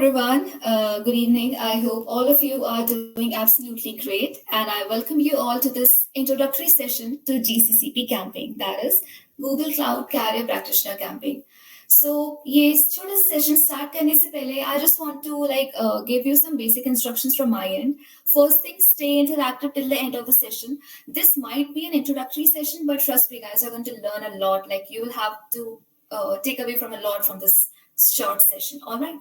everyone. Good evening. I hope all of you are doing absolutely great. And I welcome you all to this introductory session to GCCP campaign, that is Google Cloud Carrier Practitioner campaign. So, yes, छोटा session start करने से पहले I just want to give you some basic instructions from my end. First thing, stay interactive till the end of the session. This might be an introductory session, but trust me, guys, you're going to learn a lot. Like you will have to take away from a lot from this short session. All right.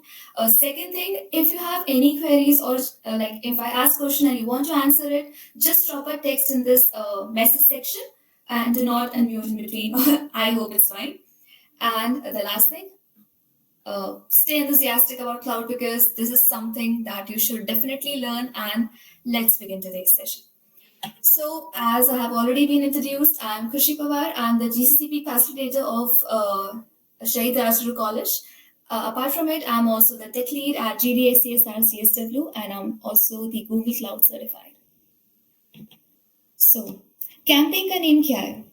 Second thing, if you have any queries or if I ask question and you want to answer it, just drop a text in this message section and do not unmute in between. I hope it's fine. And the last thing, stay enthusiastic about cloud because this is something that you should definitely learn. And let's begin today's session. So, as I have already been introduced, I'm Khushi Pawar. I'm the GCCP facilitator of Shahid Rajguru College. Apart from it, I'm also the tech lead at GDACS and CSW, and I'm also the Google Cloud certified. So, campaign का name क्या है?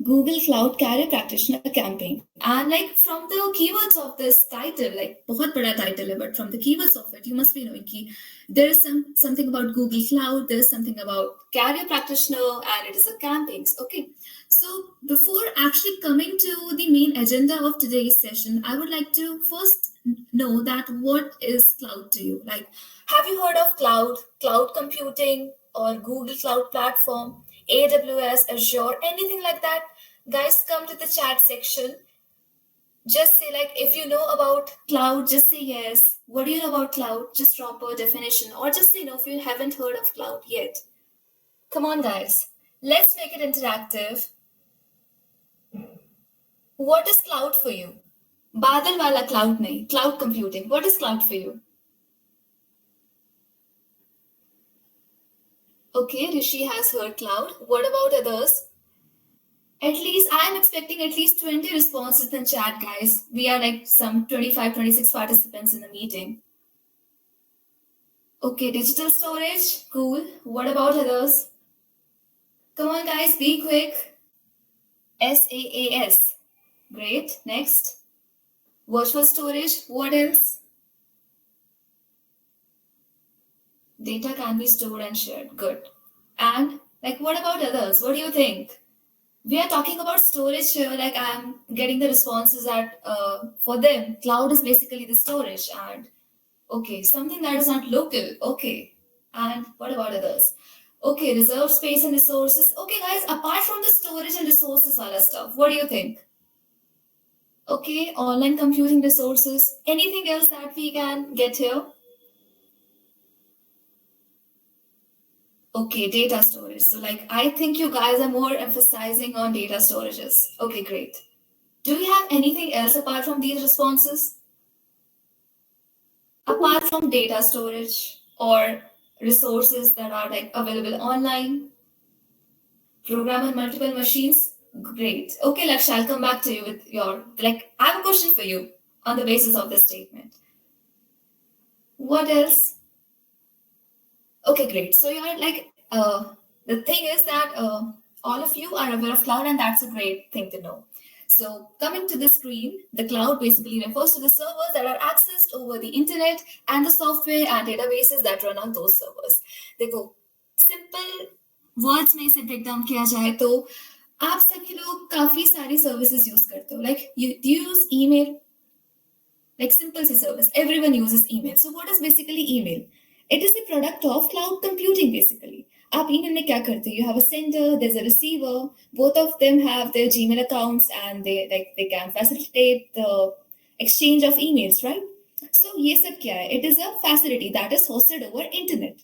Google Cloud Carrier Practitioner campaign. And like from the keywords of this title, like बहुत बड़ा title है, but from the keywords of it, you must be knowing कि there is something about Google Cloud, there is something about Carrier Practitioner, and it is a campaigns. Okay. So before actually coming to the main agenda of today's session, I would like to first know that what is cloud to you? Like, have you heard of cloud computing, or Google Cloud Platform, AWS, Azure, anything like that? Guys, come to the chat section. Just say like, if you know about cloud, just say yes. What do you know about cloud? Just drop a definition, or just say no if you haven't heard of cloud yet. Come on, guys. Let's make it interactive. What is cloud for you? Badal wala cloud nahi, cloud computing. What is cloud for you? Okay, Rishi has heard cloud. What about others? At least I am expecting at least 20 responses in chat, guys. We are like some 25, 26 participants in the meeting. Okay, digital storage, cool. What about others? Come on, guys, be quick. SaaS, great. Next, virtual storage. What else? Data can be stored and shared. Good. And like, what about others? What do you think? We are talking about storage here. Like, I'm getting the responses that for them, cloud is basically the storage. And okay, something that is not local. Okay. And what about others? Okay, reserved space and resources. Okay, guys, apart from the storage and resources, all that stuff, what do you think? Okay, online computing resources. Anything else that we can get here? Okay, data storage. So, like, I think you guys are more emphasizing on data storages. Okay, great. Do we have anything else apart from these responses? Apart from data storage or resources that are like available online, program on multiple machines? Great. Okay, Lakshya, I'll come back to you with your, like, I have a question for you on the basis of this statement. What else? Okay, great. So you're like, the thing is that all of you are aware of cloud, and that's a great thing to know. So coming to the screen, the cloud basically refers to the servers that are accessed over the internet and the software and databases that run on those servers. देखो, simple words में इसे break down किया जाए तो आप सभी लोग काफी सारी services use करते हो. Like you use email, like simple C service. Everyone uses email. So what is basically email? It is the product of cloud computing basically. आप email में क्या करते हो? You have a sender, there's a receiver. Both of them have their Gmail accounts and they can facilitate the exchange of emails, right? So ये सब क्या है? It is a facility that is hosted over internet.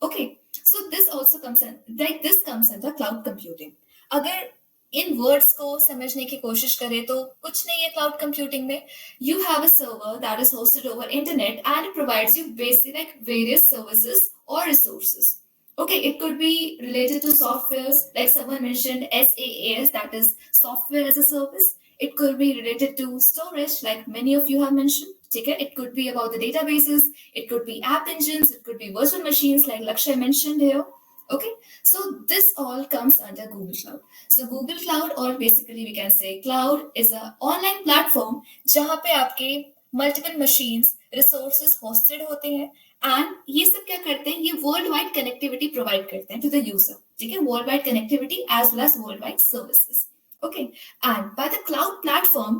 Okay, so this also comes in, like this comes under cloud computing. अगर इन words को समझने की कोशिश करें तो कुछ नहीं है क्लाउड कंप्यूटिंग में. You have a server that is hosted over internet and it provides you basic like various services or resources. Okay, it could be related to softwares, like someone mentioned SaaS, that is software as a service. It could be related to storage, like many of you have mentioned. Okay, it could be about the databases, it could be app engines, it could be virtual machines, like Lakshay mentioned here. Okay, so this all comes under Google Cloud. So Google Cloud, or basically we can say cloud, is an online platform जहाँ पे आपके multiple machines, resources hosted होते हैं, and ये सब क्या करते हैं, ये वर्ल्ड वाइड कनेक्टिविटी प्रोवाइड करते हैं टू द यूजर. ठीक है, world wide connectivity as well as world wide services. Okay, and by the cloud platform,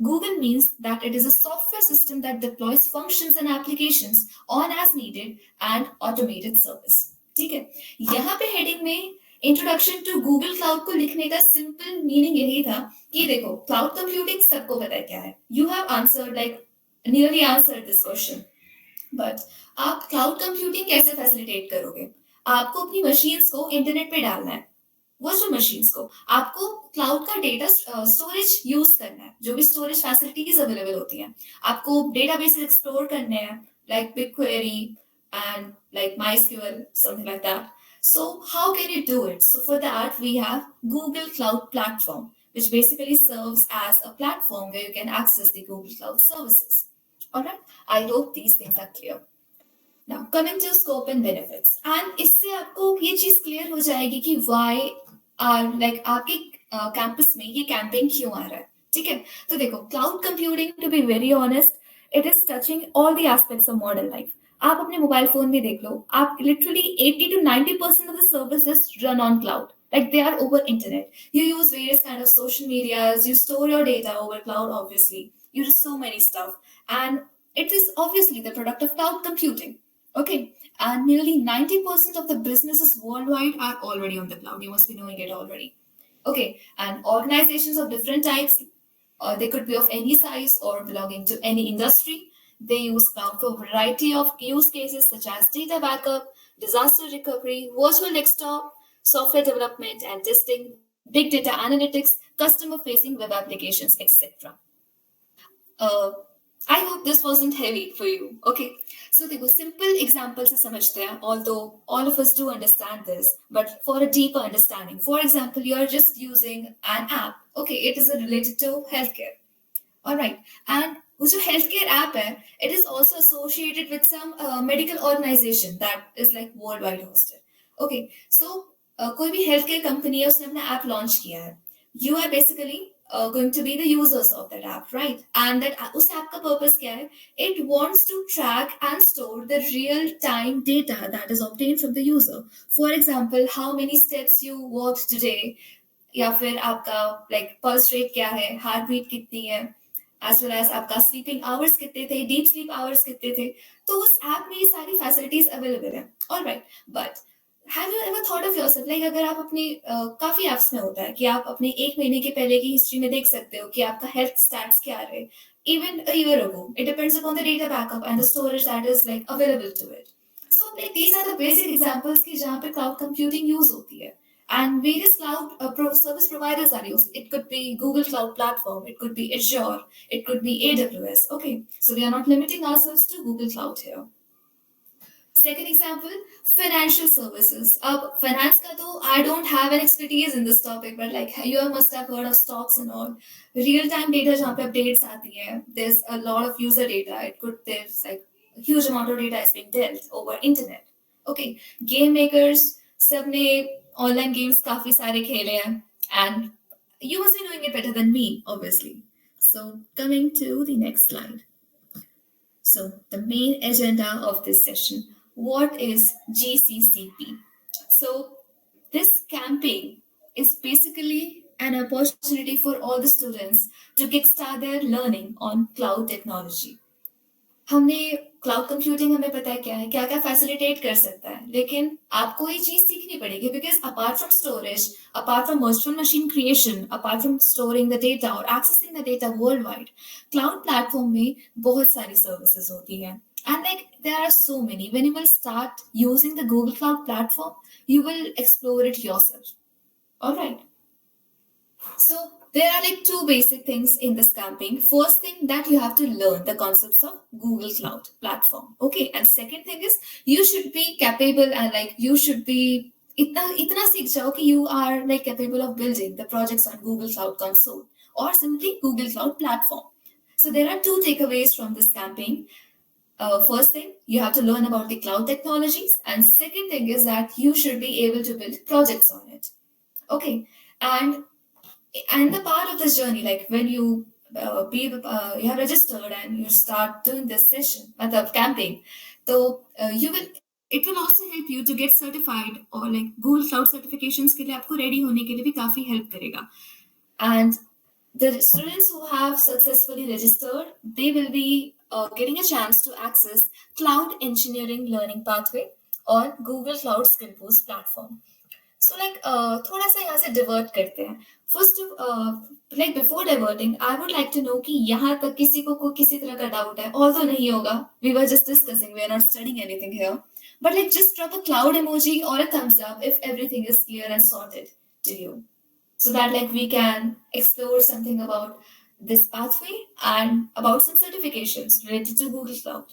Google means that it is a software system that deploys functions and applications on as needed and automated service. ठीक है, यहाँ पे heading में introduction to Google cloud को लिखने का simple meaning यही था कि देखो, क्लाउड कंप्यूटिंग सबको पता है क्या है. You have answered like nearly answered this question, but आप क्लाउड कंप्यूटिंग कैसे फैसिलिटेट करोगे? आपको अपनी मशीन्स को इंटरनेट पे डालना है, वर्चुअल मशीन्स को, आपको क्लाउड का डेटा स्टोरेज यूज करना है, जो भी स्टोरेज फैसिलिटीज अवेलेबल होती हैं, आपको डेटाबेस एक्सप्लोर करने हैं, like big query and like MySQL, something like that. So how can you do it? So for that we have Google Cloud Platform, which basically serves as a platform where you can access the Google Cloud services. All right, I hope these things are clear. Now coming to scope and benefits, and इससे आपको ये चीज clear हो जाएगी कि why are like आपके campus में ये कैंपेन क्यों आ रहा है. ठीक है, तो देखो, cloud computing, to be very honest, it is touching all the aspects of modern life. आप अपने मोबाइल फोन में देख लो, आप literally 80 to 90% of the services run on cloud, like they are over internet. You use various kind of social medias, you store your data over cloud, obviously you do so many stuff, and it is obviously the product of cloud computing. Okay, and nearly 90% of the businesses worldwide are already on the cloud. You must be knowing it already. Okay, and organizations of different types, they could be of any size or belonging to any industry. They use cloud for a variety of use cases such as data backup, disaster recovery, virtual desktop, software development and testing, big data analytics, customer facing web applications, etc. I hope this wasn't heavy for you. Okay, so देखो, simple example से समझते हैं, although all of us do understand this, but for a deeper understanding, for example, you are just using an app. Okay, it is related to healthcare. All right, and वो जो healthcare app है, it is also associated with some medical organization that is like worldwide hosted. Okay, so कोई भी healthcare company है, उसने अपना app launch किया है. You are basically going to be the users of that app, right? And that उस app का purpose क्या है? It wants to track and store the real time data that is obtained from the user. For example, how many steps you walked today, या फिर आपका like pulse rate क्या है, heart beat कितनी है, as well as आपका sleeping hours कितने थे, deep sleep hours कितने थे. तो उस app में ये सारी facilities available हैं. All right, but have you ever thought of yourself, like अगर आप अपनी काफी एप्स में होता है कि आप अपने एक महीने के पहले की हिस्ट्री में देख सकते हो कि आपका हेल्थ स्टैट्स क्या रहे even a year ago. It depends upon the data backup and the storage that is like available to it. So like these are the basic examples की जहां पे क्लाउड कंप्यूटिंग यूज होती है, and various cloud service providers are used. It could be Google Cloud Platform, it could be Azure, it could be AWS. Okay, so we are not limiting ourselves to Google Cloud here. Second example, financial services. Finance ka to, I don't have an expertise in this topic, but like you must have heard of stocks and all. Real time data jahan pe updates aati hai. There's a lot of user data. There's like a huge amount of data is being dealt over internet. Okay, game makers, सबने online games काफी सारे खेले हैं, and you must be knowing it better than me, obviously. So coming to the next slide. So the main agenda of this session, what is GCCP? So this campaign is basically an opportunity for all the students to kickstart their learning on cloud technology. हमने cloud computing, हमें पता है क्या है, क्या क्या facilitate कर सकता है, लेकिन आपको ये चीज सीखनी पड़ेगी because apart from storage, apart from virtual machine creation, apart from storing the data और accessing the data world wide, cloud platform में बहुत सारी सर्विसेज होती है. And like there are so many. When you will start using the Google Cloud Platform, you will explore it yourself. All right. So there are like two basic things in this campaign. First thing, that you have to learn the concepts of Google Cloud Platform. Okay, and second thing is you should be capable and like you should be itna सीख जाओ कि you are like capable of building the projects on Google Cloud Console or simply Google Cloud Platform. So there are two takeaways from this campaign. First thing, you have to learn about the cloud technologies, and second thing is that you should be able to build projects on it. Okay, and the part of this journey, like when you you have registered and you start doing this session, मतलब camping, तो you will it will also help you to get certified or like Google Cloud certifications के लिए आपको ready होने के लिए भी काफी help करेगा. And the students who have successfully registered, they will be getting a chance to access Cloud Engineering Learning Pathway or Google Cloud Skill Boost platform. So like थोड़ा सा यहाँ से divert करते हैं. First, like before diverting, I would like to know कि यहाँ तक किसी को किसी तरह का doubt है. Although नहीं होगा, we were just discussing, we are not studying anything here. But like just drop a cloud emoji or a thumbs up if everything is clear and sorted to you, so that like we can explore something about this pathway and about some certifications related to Google Cloud.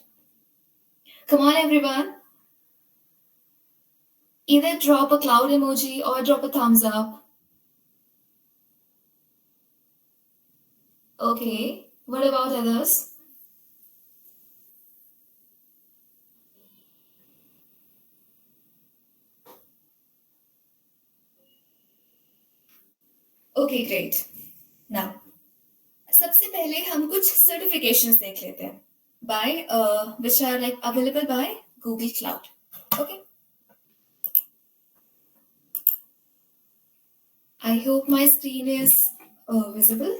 Come on, everyone. Either drop a cloud emoji or drop a thumbs up. Okay, what about others? Okay, great. Now, सबसे पहले हम कुछ certifications देख लेते हैं by which are like available by Google Cloud. Okay. I hope my screen is visible.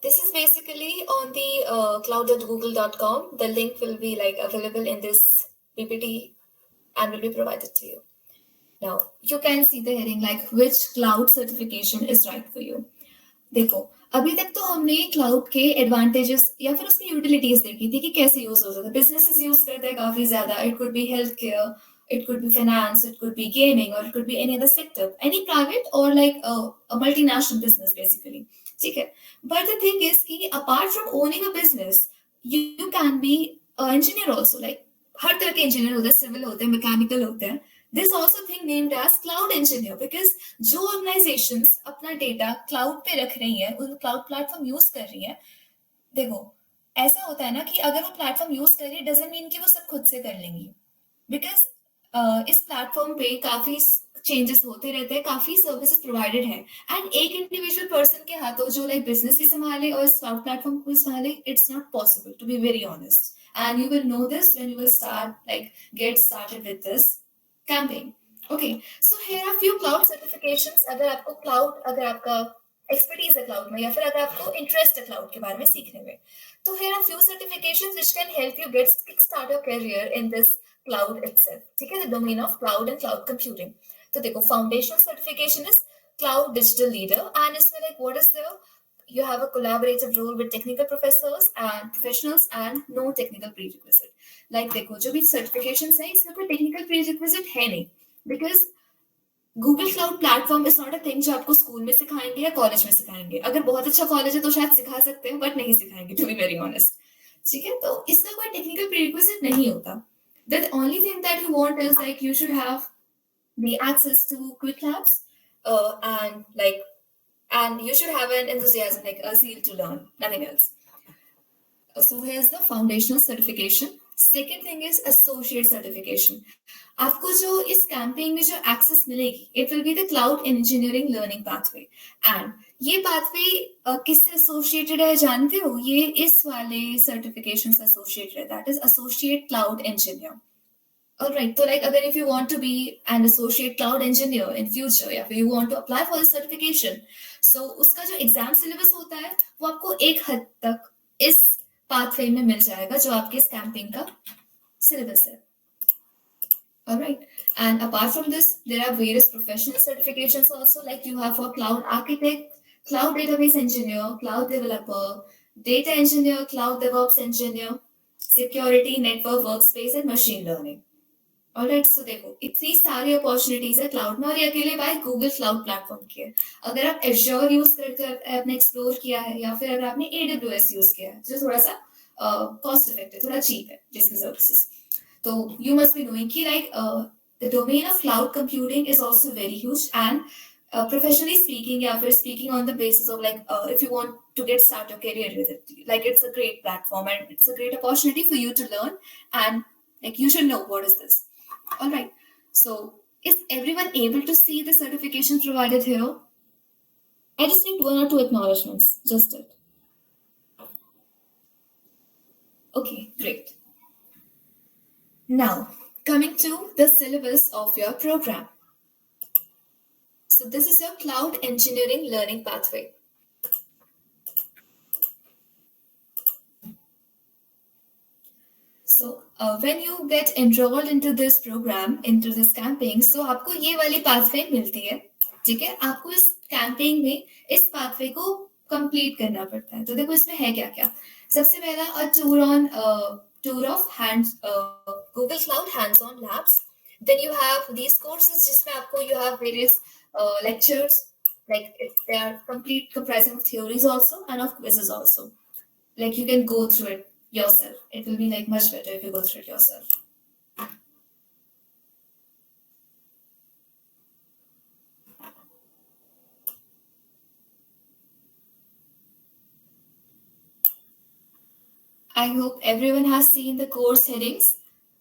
This is basically on the cloud.google.com. The link will be like available in this PPT and will be provided to you. Now you can see the heading like which cloud certification is right for you. देखो, अभी तक तो हमने cloud के advantages या फिर उसकी utilities देखी थी कि कैसे यूज हो सकता है. बिजनेसेस यूज करते हैं काफी ज्यादा. It could be health care, it could be finance, it could be gaming, or it could be any other sector, any private or like a multinational business basically. ठीक है. But the thing is कि apart from owning a business, you can be an engineer also. Like हर तरह के engineer होते हैं, civil होते हैं, mechanical होते हैं. There's also thing named as cloud engineer because जो organizations अपना डेटा क्लाउड पे रख रही हैं, उन क्लाउड प्लेटफॉर्म यूज कर रही हैं. देखो, ऐसा होता है ना कि अगर वो प्लेटफॉर्म यूज कर रही है डजंट मीन कि वो सब खुद से कर लेंगी. बिकॉज इस प्लेटफॉर्म पे काफी चेंजेस होते रहते हैं, काफी सर्विसेज प्रोवाइडेड है. एंड एक इंडिविजुअल पर्सन के हाथों जो लाइक बिजनेस भी संभाले और क्लाउड प्लेटफॉर्म को भी संभाले, it's not possible, to be very honest. And you will know this when you will get started with this camping. Okay, so here are few cloud certifications. अगर आपका expertise है cloud में या फिर अगर आपको interest है cloud के बारे में सीखने में, तो here are few certifications which can help you kickstart your career in this cloud itself. ठीक है, the domain of cloud and cloud computing. तो देखो, foundational certification is cloud digital leader, and इसमें like what is there? You have a collaborative role with technical professionals and no technical prerequisite. Like देखो, जो भी certifications हैं इसमें कोई technical prerequisite है नहीं, because Google Cloud Platform is not a thing जो आपको स्कूल में सिखाएंगे या कॉलेज में सिखाएंगे. अगर बहुत अच्छा कॉलेज है तो शायद सिखा सकते हैं, बट नहीं सिखाएंगे, टू बी वेरी ऑनेस्ट. ठीक है, तो इसका कोई टेक्निकल प्रीरिक्विजिट नहीं होता. The only thing that you want is like you should have the access to quick labs and you should have an enthusiasm, like a zeal to learn, nothing else. So here's the foundational certification. Second thing is associate certification. आपको जो इस campaign में जो access मिलेगी, it will be the cloud engineering learning pathway. And ये pathway किससे associated है जानते हो? ये इस वाले सर्टिफिकेशन से एसोसिएटेड है, that is associate cloud engineer. Alright, so like अगर if you want to be an associate cloud engineer in future या फिर you want to apply for the certification, so उसका जो एग्जाम सिलेबस होता है वो आपको एक हद तक इस पाथवे में मिल जाएगा जो आपके इस कैंपिंग का सिलेबस है. Alright, and apart from this, there are various professional certifications also, like you have for cloud architect, cloud database engineer, cloud developer, data engineer, cloud DevOps engineer, security, network, workspace and machine learning. Alright, so देखो, इतनी सारी opportunities है cloud में, और ये अकेले by Google cloud platform की है. अगर आप एज्योर यूज करते हो, आपने एक्सप्लोर किया है, या फिर अगर आपने AWS यूज किया है जो थोड़ा सा कॉस्ट इफेक्टिव, थोड़ा चीप है जिसकी सर्विसेज, तो यू मस्ट बी नोइंग कि like the domain of cloud computing is also very huge. And professionally speaking या फिर speaking on the basis of like if you want to get start your career with it, like it's a great platform and it's a great opportunity for you to learn, and like you should know what is this. All right, so Is everyone able to see the certification provided here? I just need one or two acknowledgements, just it. Okay, great. Now, coming to the syllabus of your program. So this is your cloud engineering learning pathway. So when you get enrolled into this program, into this camping, so आपको ये वाली pathway मिलती है, ठीक है? आपको इस camping में इस pathway को complete करना पड़ता है. तो देखो इसमें है क्या क्या. सबसे पहला a tour of Google Cloud hands-on labs. Then you have these courses जिसमें आपको you have various lectures, like they are complete comprising of theories also and of quizzes also. Like you can go through it yourself. It will be like much better if you go through it yourself. I hope everyone has seen the course headings.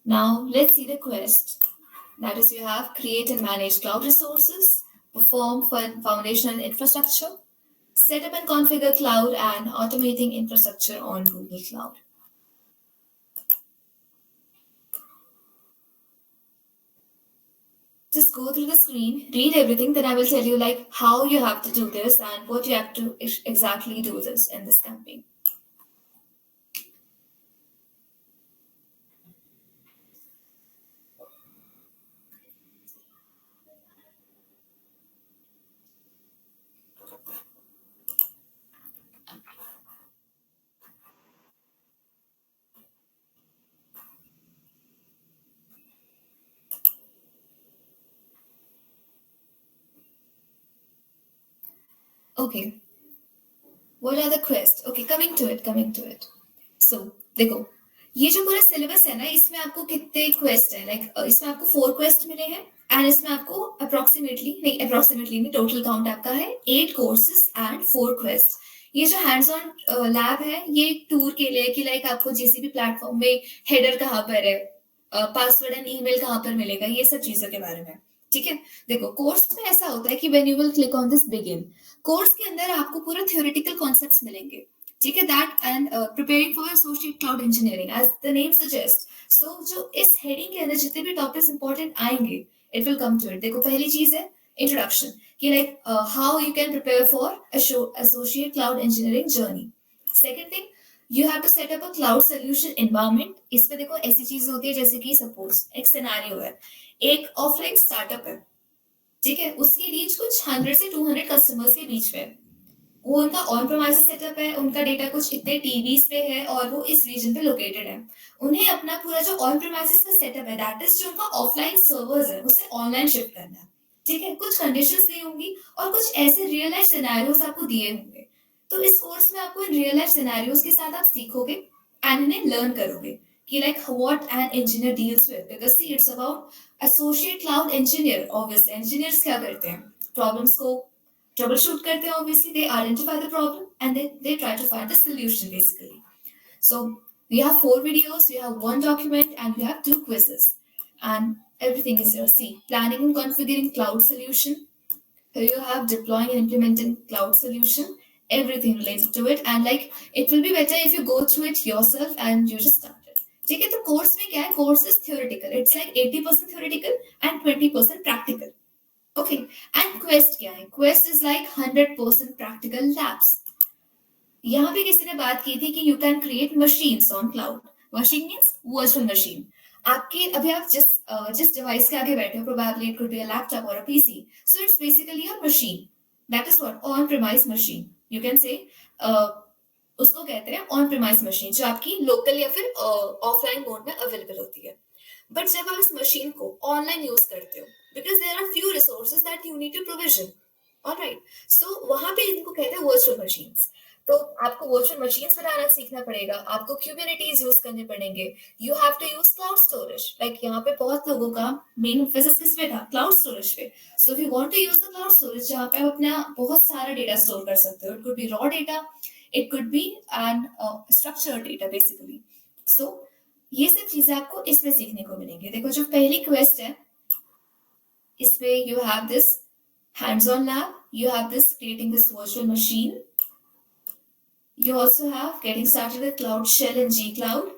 Now let's see the quest. That is, you have create and manage cloud resources, perform foundational infrastructure, set up and configure cloud, and automating infrastructure on Google Cloud. Just go through the screen, read everything, then I will tell you like how you have to do this and what you have to exactly do this in this campaign. Okay. What are the quests? Okay, coming to it. So, देखो ये जो पूरा syllabus है ना इसमें आपको कितने quest है लाइक इसमें आपको 4 क्वेस्ट मिले हैं एंड इसमें आपको अप्रोक्सीमेटली नहीं टोटल काउंट आपका है 8 कोर्सेज एंड 4 क्वेस्ट. ये जो हैंड्स ऑन लैब है ये एक टूर के लिए कि लाइक आपको जीसीपी प्लेटफॉर्म में हेडर कहाँ पर है, पासवर्ड एंड ईमेल कहाँ पर मिलेगा, ये सब चीजों के बारे में. ठीक है, देखो कोर्स में ऐसा होता है कि when you will click on this begin, course के अंदर आपको पूरा थ्योरेटिकल कॉन्सेप्ट्स मिलेंगे. ठीक है, that and preparing for associate cloud engineering as the name suggest. So जो इस हेडिंग के अंदर जितने भी टॉपिक्स इंपॉर्टेंट आएंगे it will come to it. देखो पहली चीज है इंट्रोडक्शन कि like how you can prepare for associate cloud engineering journey. Second thing you have to set up a cloud solution environment. इसमें देखो ऐसी चीज होती है जैसे कि सपोज एक सिनेरियो है, एक ऑफलाइन स्टार्टअप है, ठीक है, उसकी रीच कुछ 100 से 200 कस्टमर्स के बीच में है. वो उनका ऑन प्रोमाइस सेटअप है, उनका डेटा कुछ इतने टीवीज पे है और वो इस रीजन पे लोकेटेड है. उन्हें अपना पूरा जो ऑन प्रोमाइस का सेटअप है दैट इज जो उनका ऑफलाइन सर्वर्स है उसे ऑनलाइन शिफ्ट करना है. ठीक है, कुछ कंडीशंस दी होंगी और कुछ ऐसे रियल लाइफ सिनेरियोस आपको दिए होंगे. तो इस कोर्स में आपको इन रियल लाइफ सिनेरियोस के साथ आप सीखोगे एंड इन्हें लर्न करोगे कि like what an engineer deals with, because see it's about associate cloud engineer. Obviously engineers क्या करते हैं, problems को troubleshoot करते हैं. Obviously they identify the problem and they try to find the solution basically. So we have 4 videos, we have 1 document and we have 2 quizzes and everything is here. See, planning and configuring cloud solution, here you have deploying and implementing cloud solution, everything related to it. And like it will be better if you go through it yourself and you just start it. ठीक है, तो course में क्या है, course is theoretical, it's like 80% theoretical and 20% practical. Okay, and quest क्या है, quest is like 100% practical labs. यहाँ पे किसी ने बात की थी कि you can create machines on cloud. Machine means virtual machine. आपके अभी आप जिस डिवाइस के आगे बैठे हो, probably it could be a laptop और a PC, so it's basically a machine. That is what on premise machine you can say. उसको कहते हैं ऑन प्रीमाइस मशीन, जो आपकी लोकल या फिर ऑफलाइन मोड में अवेलेबल होती है. बट जब आप इस मशीन को ऑनलाइन यूज करते हो, because there are few resources that you need to provision, alright, so वहां पे इनको कहते हैं वर्चुअल मशीन्स. तो आपको वर्चुअल मशीन्स बनाना सीखना पड़ेगा, आपको क्यूबरनेटीज यूज करने पड़ेंगे, you have to use cloud storage. Like यहाँ पे बहुत लोगों का मेन एम्फेसिस किस पे था, क्लाउड स्टोरेज पे. So if you want to use the cloud storage जहाँ पे आप अपना बहुत सारा डेटा स्टोर कर सकते हो, it could be raw data, it could be an structured data basically. So ये सब चीजें आपको इसमें सीखने को मिलेंगी. देखो जो पहली क्वेस्ट है इसमें you have this hands-on lab, you have this creating this virtual machine, you also have getting started with Cloud Shell and G Cloud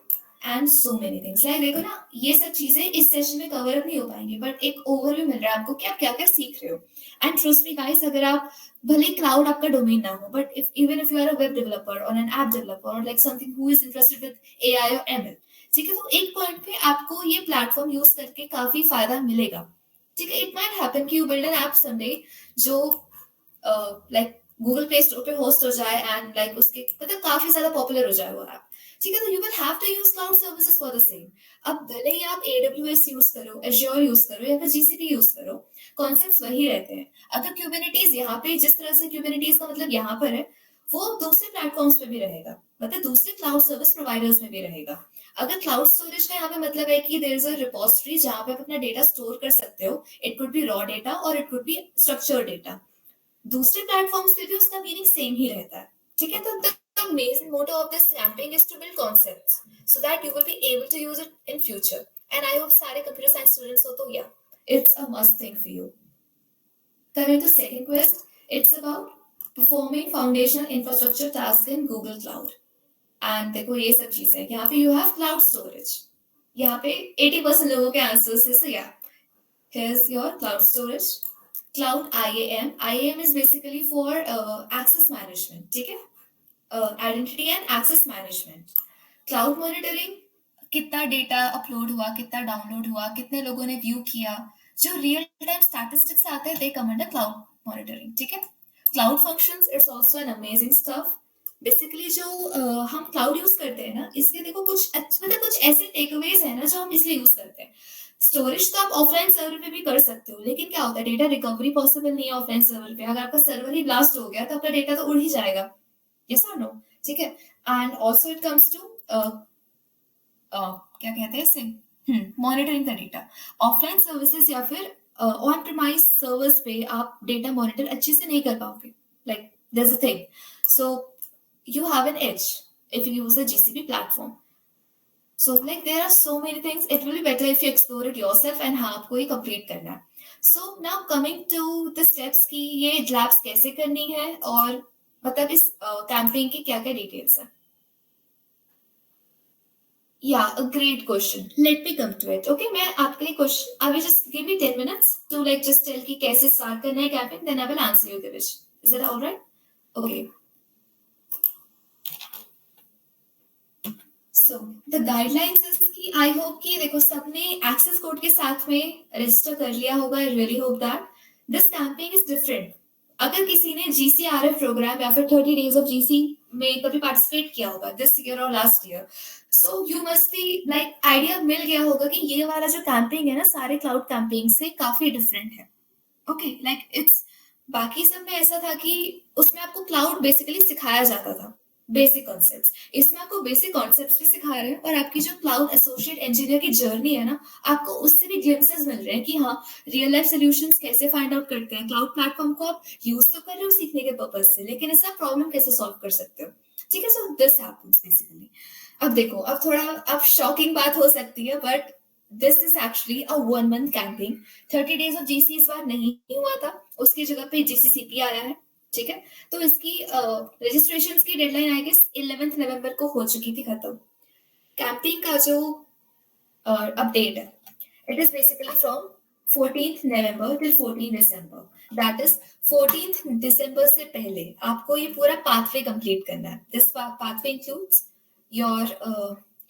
and so many things. Like देखो ना, ये सब चीजें इस सेशन में कवर अप नहीं हो पाएंगी, बट एक ओवरव्यू मिल रहा है आपको कि आप क्या क्या सीख रहे हो. एंड ट्रस्ट मी गाइस, अगर आप भले क्लाउड आपका डोमेन ना हो, but if even if you are a web developer और एन ऐप डेवलपर और like something who is interested with AI और एमएल, ठीक है, तो एक पॉइंट पे आपको ये प्लेटफॉर्म यूज करके काफी फायदा मिलेगा. ठीक है, इट माइट हैपन कि you build an app someday जो लाइक गूगल प्ले स्टोर पे होस्ट हो जाए एंड लाइक उसके मतलब काफी ज्यादा पॉपुलर हो जाए वो ऐप. ठीक है, तो you will have to use cloud services for the same. अब भले ही आप AWS यूज करो, Azure यूज करो या फिर GCP यूज करो, कॉन्सेप्ट्स वही रहते हैं. अगर क्यूबरनेटीज यहाँ पे जिस तरह से क्यूबरनेटीज का मतलब यहाँ पर है, वो दूसरे प्लेटफॉर्म्स पे भी रहेगा, मतलब दूसरे क्लाउड सर्विस प्रोवाइडर्स में भी रहेगा. अगर क्लाउड स्टोरेज का यहाँ पे मतलब है कि देयर इज अ रिपोजिटरी जहाँ पे आप अपना डेटा स्टोर कर सकते हो. It could be raw data और it could be structured data. दूसरे प्लेटफॉर्म्स पे भी उसका मीनिंग सेम ही रहता है. ठीक है, तो the main motto of this camping is to build concepts so that you will be able to use it in future. And I hope सारे computer science students हो तो yeah, it's a must thing for you. Coming to second quest, it's about performing foundational infrastructure tasks in Google Cloud. And देखो ये सब चीजें यहाँ पे you have cloud storage. यहाँ पे 80% लोगों के आंसर्स है, so yeah, here's your cloud storage. Cloud IAM. IAM is basically for access management. ठीक है, identity and access management. Cloud monitoring, कितना डेटा अपलोड हुआ, कितना डाउनलोड हुआ, कितने लोगों ने व्यू किया, जो रियल टाइम स्टैटिस्टिक्स आते हैं, दे कम अंडर क्लाउड मॉनिटरिंग. ठीक है, cloud functions it's also an amazing stuff. Basically जो हम क्लाउड यूज करते हैं ना, इसके देखो कुछ मतलब कुछ ऐसे टेकअवेज है ना जो हम इसलिए यूज करते हैं. स्टोरेज तो आप ऑफलाइन सर्वर पे भी कर सकते हो, लेकिन क्या होता है, डेटा रिकवरी पॉसिबल नहीं है ऑफलाइन सर्वर पे. अगर आपका सर्वर ही ब्लास्ट हो गया तो आपका डेटा तो उड़ ही जाएगा. yes or no. ठीक है, and also it comes to क्या कहते हैं इसे, monitoring the data. Offline services या फिर ऑन प्रीमाइस सर्वर्स पे आप डेटा मॉनिटर अच्छे से नहीं कर पाओगे. Like there's a thing, so you have an edge if you use a GCP platform. So like there are so many things, it will be better if you explore it yourself and हाँ आपको ये complete करना है. So now coming to the steps कि ये labs कैसे करनी है और मतलब इस कैंपेन की क्या क्या डिटेल्स है. Yeah, a great question. Let me come to it. Okay, मैं आपके लिए question, I will just give me 10 minutes to like just tell कि कैसे स्टार्ट करना है campaign, then I will answer you Divish. Is that all right? Okay. So the guidelines is कि I hope कि देखो सबने एक्सेस कोड के साथ में रजिस्टर कर लिया होगा. I really hope that this campaign is different. अगर किसी ने GCRF प्रोग्राम या फिर 30 डेज ऑफ GC में कभी पार्टिसिपेट किया होगा दिस ईयर और last year, so you must be like idea मिल गया होगा कि ये वाला जो कैंपेन है ना सारे क्लाउड कैंपेन से काफी डिफरेंट है. ओके, लाइक इट्स बाकी सब में ऐसा था कि उसमें आपको क्लाउड बेसिकली सिखाया जाता था, बेसिक कॉन्सेप्ट्स. इसमें आपको बेसिक कॉन्सेप्ट्स भी सिखा रहे हैं और आपकी जो क्लाउड एसोसिएट इंजीनियर की जर्नी है ना, आपको उससे भी ग्लिम्पसेस मिल रहे हैं कि हाँ रियल लाइफ सॉल्यूशंस कैसे फाइंड आउट करते हैं. क्लाउड प्लेटफॉर्म को आप यूज तो कर रहे हो सीखने के पर्पज से, लेकिन इसका प्रॉब्लम कैसे सॉल्व कर सकते हो. ठीक है, सो दिस हैपेंस बेसिकली. अब देखो, अब थोड़ा अब शॉकिंग बात हो सकती है, but this is actually a 1 month campaign. 30 days of GC इस बार नहीं हुआ था, उसकी जगह पे GCCP आया है. ठीक है, तो इसकी रजिस्ट्रेशन की डेडलाइन आई गेस 11 नवंबर को हो चुकी थी खत्म. कैंपेन का जो अपडेट है, it is basically from 14th November till 14 December. That is 14th December से पहले आपको ये पूरा पाथवे कंप्लीट करना है. This pathway includes your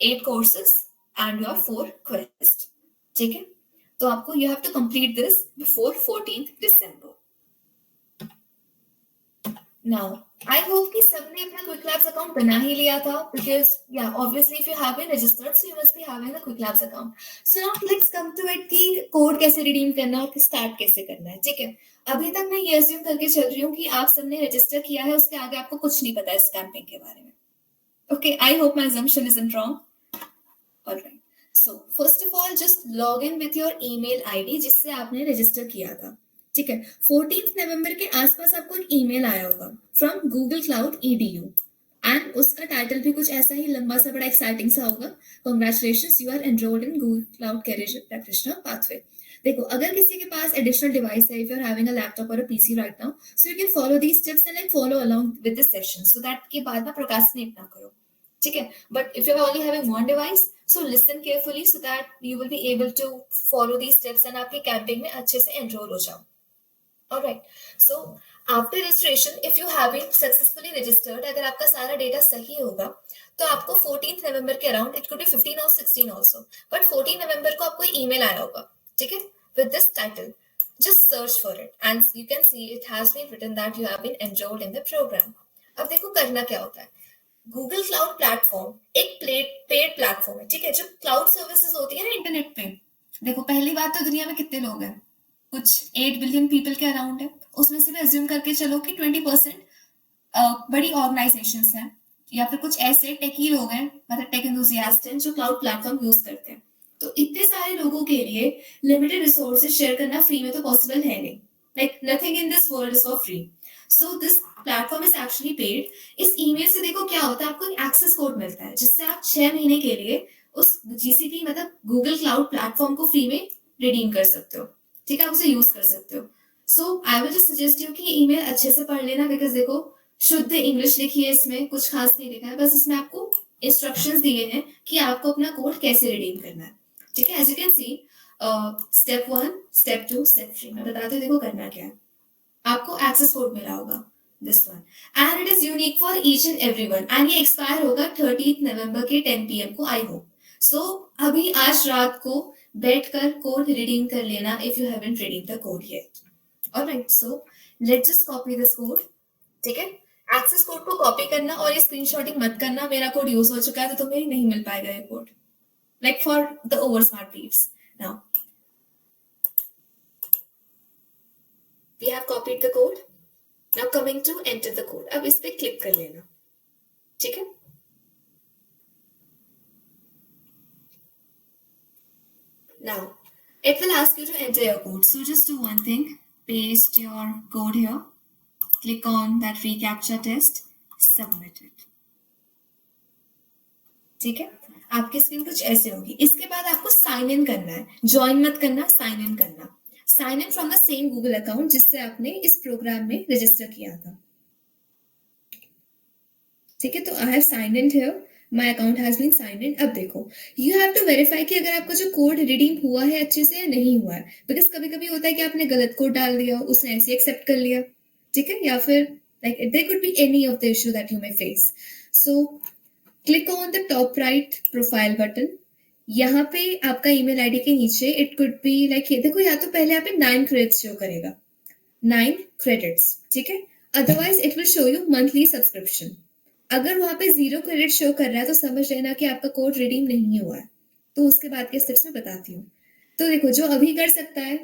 8 courses and your 4 quest. ठीक है, तो आपको you have to complete this before 14th December. Now, I hope कि सबने अपना Quick Labs account बना ही लिया था, because yeah, obviously if you have been registered, so you must be having a Quick Labs account. So now let's come to it कि code कैसे redeem करना है और स्टार्ट कैसे करना है. ठीक है, अभी तक मैं ये अज्यूम करके चल रही हूँ कि आप सबने रजिस्टर किया है, उसके आगे आपको कुछ नहीं पता इस कैंपेन के बारे में. Okay, I hope my assumption isn't wrong. All right. So first of all, just log in with your email ID जिससे आपने रजिस्टर किया था. ठीक है, 14th नवंबर के आसपास आपको एक ईमेल आया होगा from Google cloud EDU and उसका टाइटल भी कुछ ऐसा ही लंबा सा बड़ा एक्साइटिंग सा होगा. Congratulations, you are enrolled in Google Cloud Career Practitioner Pathway. देखो, अगर किसी के पास एडिशनल डिवाइस है, if you are having a laptop और a PC right now, so you can follow these steps and like follow along with this session, so that के बाद में प्रोक्रास्टिनेट ना करो, ठीक है? But if you are only having one device, so listen carefully so that you will be able to follow these steps and आपकी campaign में अच्छे से एनरोल हो जाओ. Alright. So after registration, if you have been successfully registered, अगर आपका सारा data सही होगा तो आपको 14th नवंबर के अराउंड, इट कुड बी 15 और 16 ऑल्सो, बट 14 नवंबर को आपको ईमेल आया होगा, ठीक है, with this title. Just search for it and you can see it has been written that you have been enrolled in the program. अब देखो करना क्या होता है. गूगल क्लाउड प्लेटफॉर्म एक पेड प्लेटफॉर्म है, ठीक है, जो क्लाउड सर्विसेज होती है ना इंटरनेट पे. देखो, पहली बात तो दुनिया में कितने लोग हैं, कुछ 8 बिलियन पीपल के अराउंड है. उसमें से भी अज्यूम करके चलो कि 20% बड़ी ऑर्गेनाइजेशंस हैं या फिर कुछ ऐसे टेकी लोग हैं, मतलब टेक एंथुसियास्ट हैं, जो क्लाउड प्लेटफॉर्म यूज करते हैं. तो इतने सारे लोगों के लिए लिमिटेड रिसोर्सेज शेयर करना फ्री में तो पॉसिबल है नहीं. Like nothing in this world is for free. So this platform is actually paid. इस ईमेल से देखो क्या होता है, आपको एक एक्सेस कोड मिलता है जिससे आप 6 महीने के लिए उस जीसीपी मतलब गूगल क्लाउड प्लेटफॉर्म को फ्री में रिडीम कर सकते हो, ठीक है, आप उसे यूज कर सकते हो. So I will just suggest you कि ईमेल अच्छे से पढ़ लेना, बिकॉज देखो शुद्ध इंग्लिश लिखी है, इसमें कुछ खास नहीं लिखा है, बस इसमें आपको इंस्ट्रक्शंस दिए हैं कि आपको अपना कोड कैसे रिडीम करना है, ठीक है. As you can see step 1, step 2, step 3 मैं बताती हूँ. देखो करना क्या है. आपको एक्सेस कोड मिला होगा, this one, and it is unique for each and everyone, and ये एक्सपायर होगा 30 नवंबर के 10 PM को, आई होप. सो अभी आज रात को बैठकर कोड रिडीम कर लेना if you haven't redeem the code yet. Alright, so let's just copy this code, ठीक है. एक्सेस कोड को कॉपी करना और ये स्क्रीनशॉटिंग मत करना. मेरा कोड यूज हो चुका है तो तुम्हें नहीं मिल पाएगा ये code, like for the over smart peeps. Now we have copied the code. Now coming to enter the code. अब इस पे क्लिक कर लेना, ठीक है. Now it will ask you to enter your code, so just do one thing, paste your code here, click on that reCAPTCHA test, submit it, ठीक है. आपकी स्क्रीन कुछ ऐसे होगी. इसके बाद आपको साइन इन करना है, ज्वाइन मत करना, साइन इन करना. Sign in from the same Google account जिससे आपने इस प्रोग्राम में रजिस्टर किया था, ठीक है. तो I have sign in here, my account has been sign in. अब देखो, यू हैव टू वेरीफाई कि अगर आपका जो कोड रिडीम हुआ है अच्छे से या नहीं हुआ है, बिकॉज कभी कभी होता है कि आपने गलत कोड डाल दिया, उसने ऐसे एक्सेप्ट कर लिया, ठीक है, या फिर like there could be any of the issue that you may face. So click on the top right profile button. यहाँ पे आपका ईमेल आईडी के नीचे इट कुड बी लाइक, ये देखो, या तो पहले यहाँ पे 9 क्रेडिट्स शो करेगा, 9 क्रेडिट्स, ठीक है. Otherwise it will show you monthly subscription. अगर वहां पे 0 क्रेडिट शो कर रहा है तो समझ लेना कि आपका कोड रिडीम नहीं हुआ है. तो उसके बाद के स्टेप्स मैं बताती हूँ. तो देखो, जो अभी कर सकता है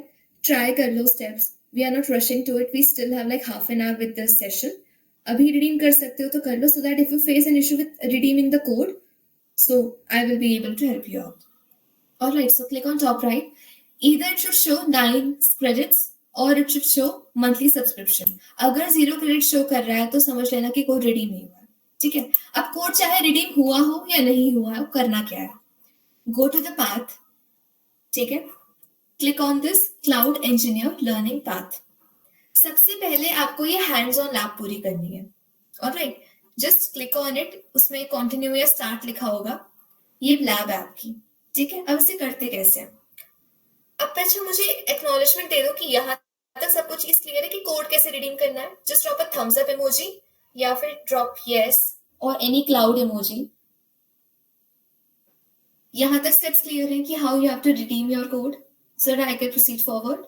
ट्राई कर लो steps. We are not rushing to it, we still have like half an hour with this session. अभी रिडीम कर सकते हो तो कर लो, so that if you face an issue with redeeming the code, so I will be able to help you out. Alright, so click on top right. Either it should show 9 credits or it should show monthly subscription. अगर 0 credit show कर रहा है तो समझ लेना कि code redeem नहीं हुआ है, ठीक है. अब कोड चाहे रिडीम हुआ हो या नहीं हुआ है, करना क्या है. गो टू द पाथ, ठीक है. Click on this cloud engineer learning path. सबसे पहले आपको ये हैंड्स ऑन लैब पूरी करनी है. Alright, just click on it. उसमें कंटिन्यू या स्टार्ट लिखा होगा, ये लैब है आपकी, ठीक है. अब इसे करते कैसे हैं. अब अच्छा मुझे एक्नॉलेजमेंट दे दो कि यहाँ तक सब कुछ चीज क्लियर है कि कोड कैसे रिडीम करना है. Just drop a thumbs up emoji या फिर ड्रॉप यस और एनी क्लाउड इमोजी. यहाँ तक स्टेप्स क्लियर है कि how you have to redeem your code so that I can proceed forward.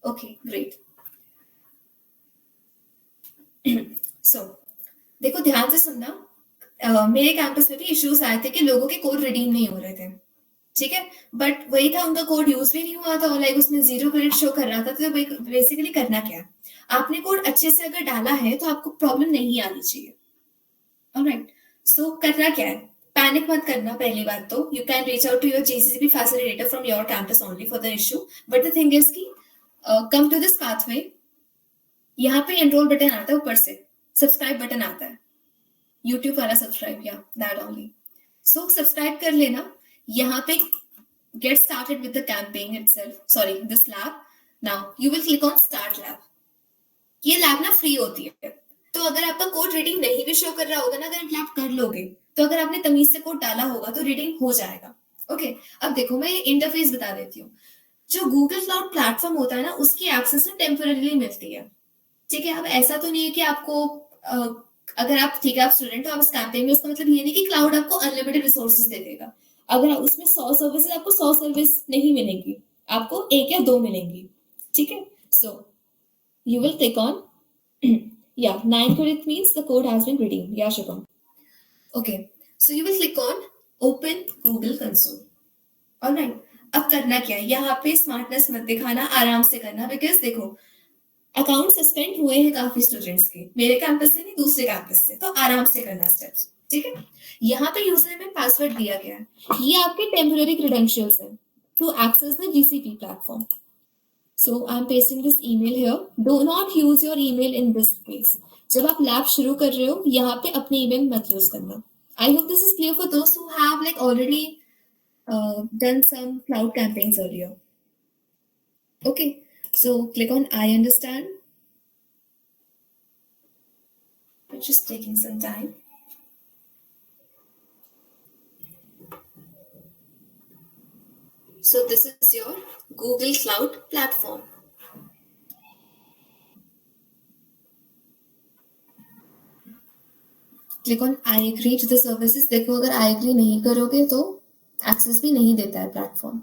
Okay, great. So देखो, ध्यान से सुनना. मेरे कैंपस में भी इश्यूज आए थे कि लोगों के कोड रिडीम नहीं हो रहे थे, ठीक है. बट वही था, उनका कोड यूज भी नहीं हुआ था, लाइक उसमें 0 क्रेडिट शो कर रहा था. तो बेसिकली करना क्या, आपने कोड अच्छे से अगर डाला है तो आपको प्रॉब्लम नहीं आनी चाहिए. ऑलराइट, सो करना क्या है, पैनिक मत करना. पहली बात तो you can reach out to your GCC facilitator from your campus only for the issue. But the thing is की कम टू दिस पाथवे. यहाँ पे एनरोल बटन आता है, ऊपर से सब्सक्राइब बटन आता है, यूट्यूब वाला सब्सक्राइब, या दैट ओनली. सो सब्सक्राइब कर लेना. यहाँ पे get started with the campaign itself, sorry, this lab. Now you will click on start lab. ये लैब ना फ्री होती है, तो अगर आपका कोड रीडिंग नहीं भी शो कर रहा होगा ना, अगर आप लैब कर लोगे, तो अगर आपने तमीज से कोड डाला होगा तो रीडिंग हो जाएगा। ओके, अब देखो मैं इंटरफेस बता देती हूँ। जो गूगल क्लाउड प्लेटफॉर्म होता है ना, उसकी एक्सेस ना टेम्पररीली मिलती है, ठीक है। अब ऐसा तो नहीं है कि आपको अगर आप, ठीक है, आप स्टूडेंट हो, आप इस कैंपेन में, उसका मतलब ये नहीं कि क्लाउड आपको अनलिमिटेड रिसोर्सेज दे देगा। अगर उसमें 100 सर्विसेज, आपको 100 सर्विस नहीं मिलेंगी, आपको एक या दो मिलेंगी, ठीक है। So you will click on yeah, 9 credit means the code has been redeemed. Yeah, Shubham. Okay, so you will click on open Google console. All right. अब करना क्या है, यहाँ पे स्मार्टनेस मत दिखाना, आराम से करना, बिकॉज देखो अकाउंट सस्पेंड हुए हैं काफी स्टूडेंट्स के, मेरे कैंपस से नहीं, दूसरे कैंपस से, तो आराम से करना स्टेप्स, ठीक है। यहाँ पे यूजर में पासवर्ड दिया गया है, ये आपके टेम्पररी क्रेडेंशियल्स हैं to access the GCP platform. So I'm pasting this email here. Do not use your email in this space. जब आप लैब शुरू कर रहे हो, यहाँ पे अपने ईमेल मत यूज करना। I hope this is clear for those who have like already done some cloud campaigns earlier. Okay, so click on I understand. It's just taking some time. So this is your Google Cloud platform. Click on I agree to the services. देखो अगर I agree नहीं करोगे तो access भी नहीं देता है platform,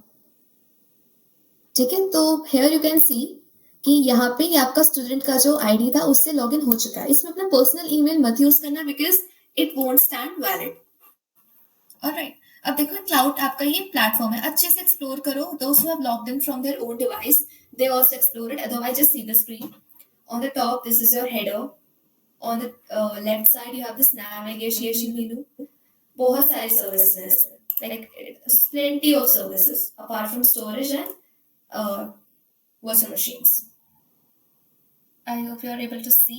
ठीक है। तो हेयर यू कैन सी कि यहाँ पे आपका स्टूडेंट का जो आईडी था उससे लॉगिन हो चुका है। इसमें अपना पर्सनल ईमेल मत यूज करना, because it won't stand valid. Alright, अब देखो क्लाउड आपका ये प्लेटफॉर्म है, अच्छे से एक्सप्लोर करो। दोस्त who have logged in from their own device, they also explore it, otherwise just see the screen. On the top this is your header, on the left side you have this navigation menu. बहुत सारे services, like plenty of services apart from storage and virtual machines. I hope you are able to see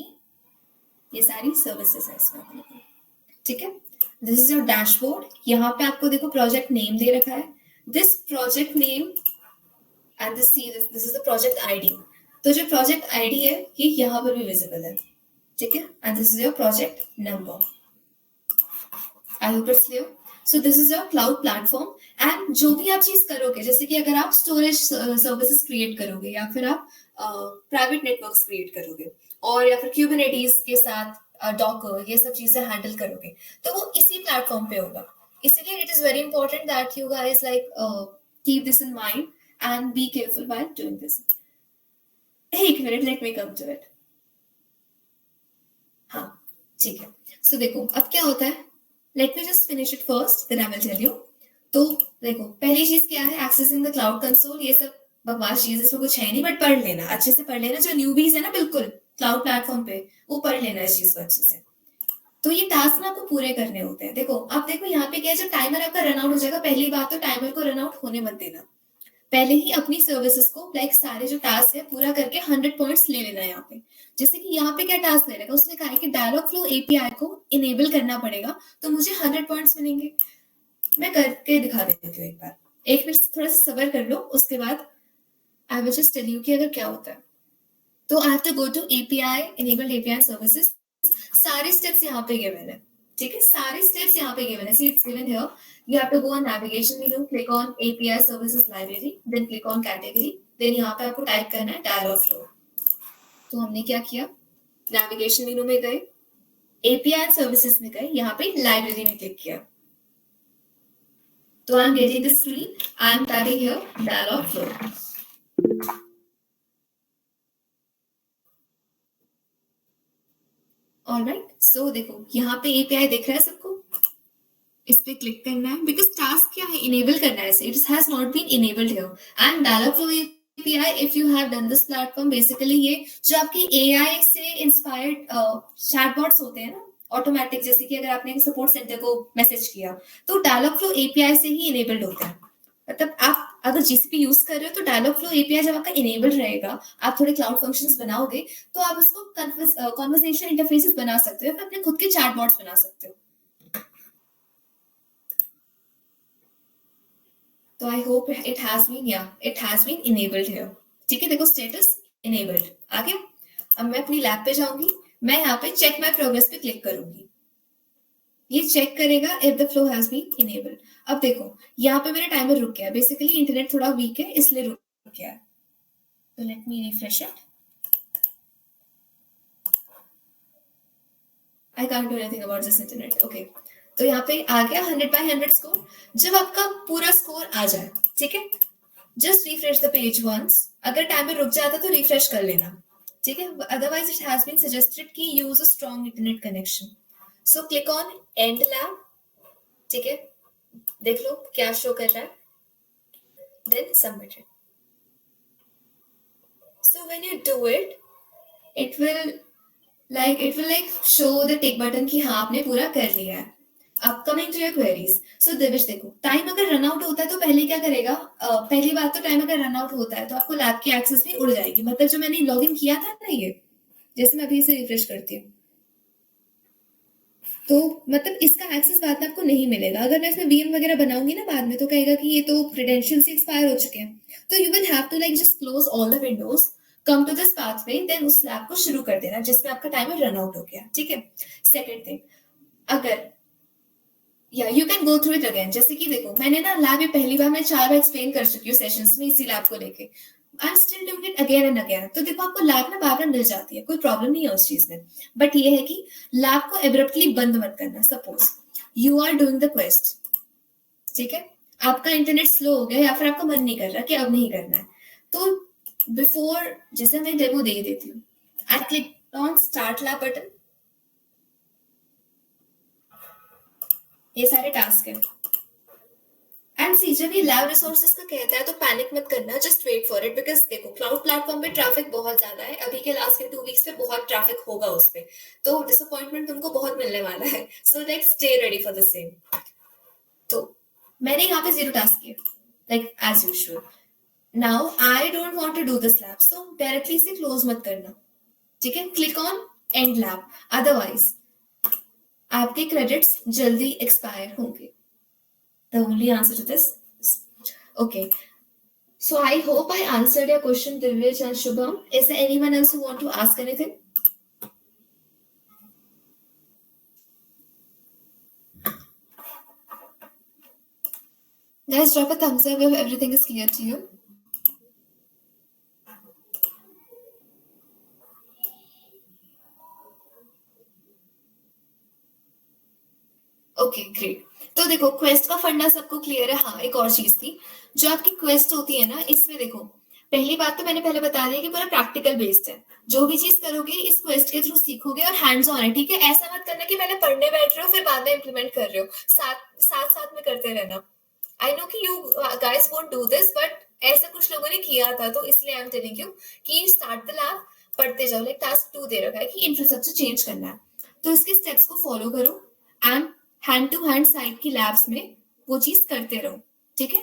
ये सारी services है इसमें available, ठीक है। This is your dashboard. यहाँ पे आपको देखो project name दे रखा है, this project name and this is the project ID. तो जो project ID है ये यहाँ पर भी visible है, ठीक है। And this is your project number. I hope it's clear. So this is your cloud platform. And जो भी आप चीज करोगे, जैसे कि अगर आप स्टोरेज सर्विसेज क्रिएट करोगे, या फिर आप प्राइवेट नेटवर्क्स क्रिएट करोगे, और या फिर क्यूबरनेटिस के साथ डॉकर, ये सब चीजें हैंडल करोगे, तो वो इसी प्लेटफॉर्म पे होगा। इसीलिए it is very important that you guys like keep this in mind and be careful while doing this. एक minute, let me come to it. हाँ, ठीक है। सो देखो अब क्या होता है, let me just finish it first, then I will tell you. तो देखो पहली चीज क्या है, एक्सेसिंग द क्लाउड कंसोल। ये सब बकवास चीज, इसमें कुछ है नहीं, बट पढ़ लेना, अच्छे से पढ़ लेना। जो न्यूबीज है ना बिल्कुल क्लाउड प्लेटफॉर्म पे, वो पढ़ लेना इस चीज को अच्छे से। तो ये टास्क ना आपको पूरे करने होते हैं। देखो अब देखो यहाँ पे क्या है, जब टाइमर आपका रन आउट हो जाएगा, पहली बात तो टाइमर को रन आउट होने मत देना, पहले ही अपनी सर्विसेज को लाइक सारे जो टास्क है पूरा करके 100 पॉइंट्स ले लेना है यहाँ पे। जैसे कि यहाँ पे क्या टास्क दे रहेगा, उसने कहा है कि डायलॉग फ्लो एपीआई को इनेबल करना पड़ेगा, तो मुझे 100 पॉइंट्स मिलेंगे। मैं करके दिखा देती हूँ एक बार, एक मिनट थोड़ा सा सबर कर लो, उसके बाद I will just tell you कि अगर क्या होता है। तो I have to go to API, enabled API services. सारे स्टेप्स यहाँ पे गिवन है, ठीक है, सारे स्टेप्स यहाँ पे गिवन है। See it's given here. You have to go on navigation menu, click on API services library, then click on category, then यहाँ पे आपको टाइप करना है dialog flow। तो हमने क्या किया, navigation menu में गए, API services में गए, यहाँ पे library में क्लिक किया। तो I'm getting the screen, I'm typing here dialog flow। Alright, so देखो यहाँ पे API दिख रहा है सबको, इस पे क्लिक करना है, बिकॉज टास्क क्या है, इनेबल करना है। It has not been enabled here. And dialog flow API, if you have done this platform, basically ये जो आपकी एआई से इंस्पायर्ड चैटबॉट्स होते हैं ना, ऑटोमेटिक, जैसे कि अगर आपने सपोर्ट सेंटर को मैसेज किया, तो डायलॉग फ्लो एपीआई से ही इनेबल्ड होता है। मतलब आप अगर जीसीपी यूज कर रहे हो, तो डायलॉग फ्लो एपीआई जब आपका इनेबल्ड रहेगा, आप थोड़े क्लाउड फंक्शंस बनाओगे, तो आप उसको कन्वर्सेशन इंटरफेसेस बना सकते हो, अपने खुद के चैटबॉट्स बना सकते हो। तो I hope it has been, या it has been enabled here. ठीक है, देखो स्टेटस इनेबल्ड आ गया। अब मैं अपनी लैब पे जाऊंगी, मैं यहाँ पे चेक माई प्रोग्रेस पे क्लिक करूंगी, ये चेक करेगा if the flow has been enabled. अब देखो यहाँ पे मेरा टाइमर रुक गया, बेसिकली इंटरनेट थोड़ा वीक है इसलिए रुक गया। तो let me refresh it. I can't do anything about this internet. Okay, तो यहाँ पे आ गया 100/100 स्कोर। जब आपका पूरा स्कोर आ जाए, ठीक है, just refresh the page once. अगर टाइमर रुक जाता तो रिफ्रेश कर लेना, ठीक है। Otherwise it has been suggested कि use a strong internet connection. So click on end lab, ठीक है, देख लो क्या शो कर रहा है, then submit it. So when you do it, it will like show the tick button कि हाँ आपने पूरा कर लिया है। अब कमिंग टू योर क्वेरीज, सो दिविश देखो टाइम अगर रन आउट होता है तो पहले क्या करेगा, पहली बात तो टाइम अगर रन आउट होता है तो आपको लैब की एक्सेस भी उड़ जाएगी। मतलब जो मैंने लॉग इन किया था ना, ये जैसे मैं अभी इसे रिफ्रेश करती हूँ, तो मतलब इसका एक्सेस बाद में आपको नहीं मिलेगा। अगर मैं इसमें वीएम वगैरह बनाऊंगी ना बाद में, तो कहेगा कि ये तो क्रेडेंशियल्स एक्सपायर हो चुके हैं। तो you will have to like just close all the windows, come to this pathway, then उस लैब को शुरू कर देना जिसमें आपका टाइमर रन आउट हो गया, ठीक है। सेकंड थिंग, अगर या you can go through it again, जैसे कि देखो मैंने ना लैब ये पहली बार मैं 4 बार एक्सप्लेन कर चुकी हूँ सेशंस में इसी लैब को लेके। I am still doing it again and again. तो देखो आपको लैब ना बार बार मिल जाती है, कोई प्रॉब्लम नहीं है उस चीज में, बट ये है कि लैब को एब्रप्टली बंद मत करना। Suppose you are doing the quest, ठीक है, आपका इंटरनेट स्लो हो गया या फिर आपका मन नहीं कर रहा कि अब नहीं करना है, तो बिफोर, जैसे मैं डेमो दे देती हूँ, आई click on start lab button, ये सारे टास्क है। एंड सी जब ये लैब रिसोर्सेज का कहता है तो पैनिक मत करना, just wait for it. Because देखो क्लाउड प्लेटफॉर्म पे ट्रैफिक बहुत ज्यादा है, अभी के लास्ट के 2 वीक्स पे बहुत ट्रैफिक होगा उस पे, तो डिसअपॉइंटमेंट तुमको बहुत मिलने वाला है। So like stay ready for the same. तो मैंने यहाँ पे 0 टास्क किए like as usual. Now I don't want to do this lab, so directly इसे क्लोज मत करना, ठीक है। Click on end lab, otherwise आपके क्रेडिट्स जल्दी एक्सपायर होंगे। The only answer to this is okay. So I hope I answered your question, Divij and Shubham. Is there anyone else who want to ask anything? Guys, drop a thumbs up if everything is clear to you. Okay great. तो देखो quest का फंडा सबको clear है। हाँ, एक और चीज थी, जो आपकी क्वेस्ट होती है ना, इसमें देखो पहली बात तो मैंने पहले बता दिया कि पूरा प्रैक्टिकल बेस्ड है। जो भी चीज करोगे इस क्वेस्ट के थ्रू सीखोगे और हैंड्स ऑन है, ठीक है। ऐसा मत करना कि पहले पढ़ने बैठ रहे हो फिर बाद में इम्प्लीमेंट कर रहे हो, साथ साथ साथ में करते रहना। आई नो कि you guys won't do this, but ऐसा कुछ लोगों ने किया था, तो इसलिए आई एम टेलिंग यू कि स्टार्ट द लैब, पढ़ते जाओ। लाइक टास्क 2 दे रखा है कि इंफ्रास्ट्रक्चर चेंज करना है, तो इसके स्टेप्स को फॉलो करो and hand to hand side की लैब्स में वो चीज करते रहो, ठीक है।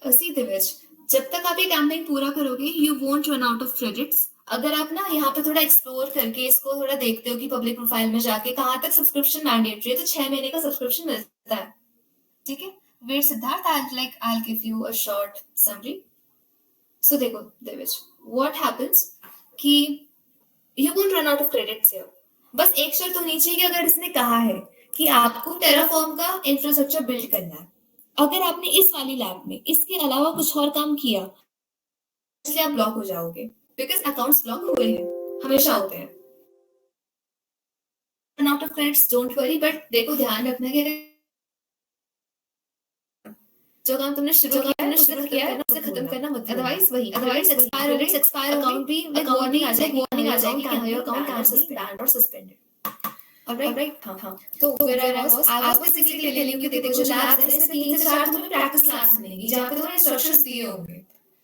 सी दिविज, जब तक आप ये कैंपेन पूरा करोगे you won't run out of credits. अगर आप ना यहाँ पे थोड़ा एक्सप्लोर करके इसको थोड़ा देखते हो कि पब्लिक प्रोफाइल में जाके कहाँ तक सब्सक्रिप्शन मैंडेटरी है, तो 6 महीने का सब्सक्रिप्शन मिलता है, ठीक है। Wait Siddharth, I give you a short summary. So देखो दिविज, व्हाट हैपेंस कि you won't run out of credits here. बस एक शर्त होनी चाहिए कि अगर इसने कहा है कि आपको टेराफॉर्म का इंफ्रास्ट्रक्चर बिल्ड करना है, अगर आपने इस वाली लैब में इसके अलावा कुछ और काम किया, इसलिए आप ब्लॉक हो जाओगे, बिकॉज अकाउंट्स ब्लॉक हुए हैं, हमेशा होते हैं। Run out of credits, don't worry, but देखो ध्यान रखना कि जो काम तुमने शुरू किया है उसे खत्म करना मत। अदरवाइज एक्सपायर अकाउंट भी विद वार्निंग आ जाएगी कि हाँ your account can be banned और सस्पेंडेड। ऑलराइट, हाँ। तो where I was basically telling you कि देखो जो लैब्स है इसमें 3 से 4 तुम्हें प्रैक्टिस लैब्स मिलेंगी जहाँ पे तुम्हें इंस्ट्रक्शंस दिए होंगे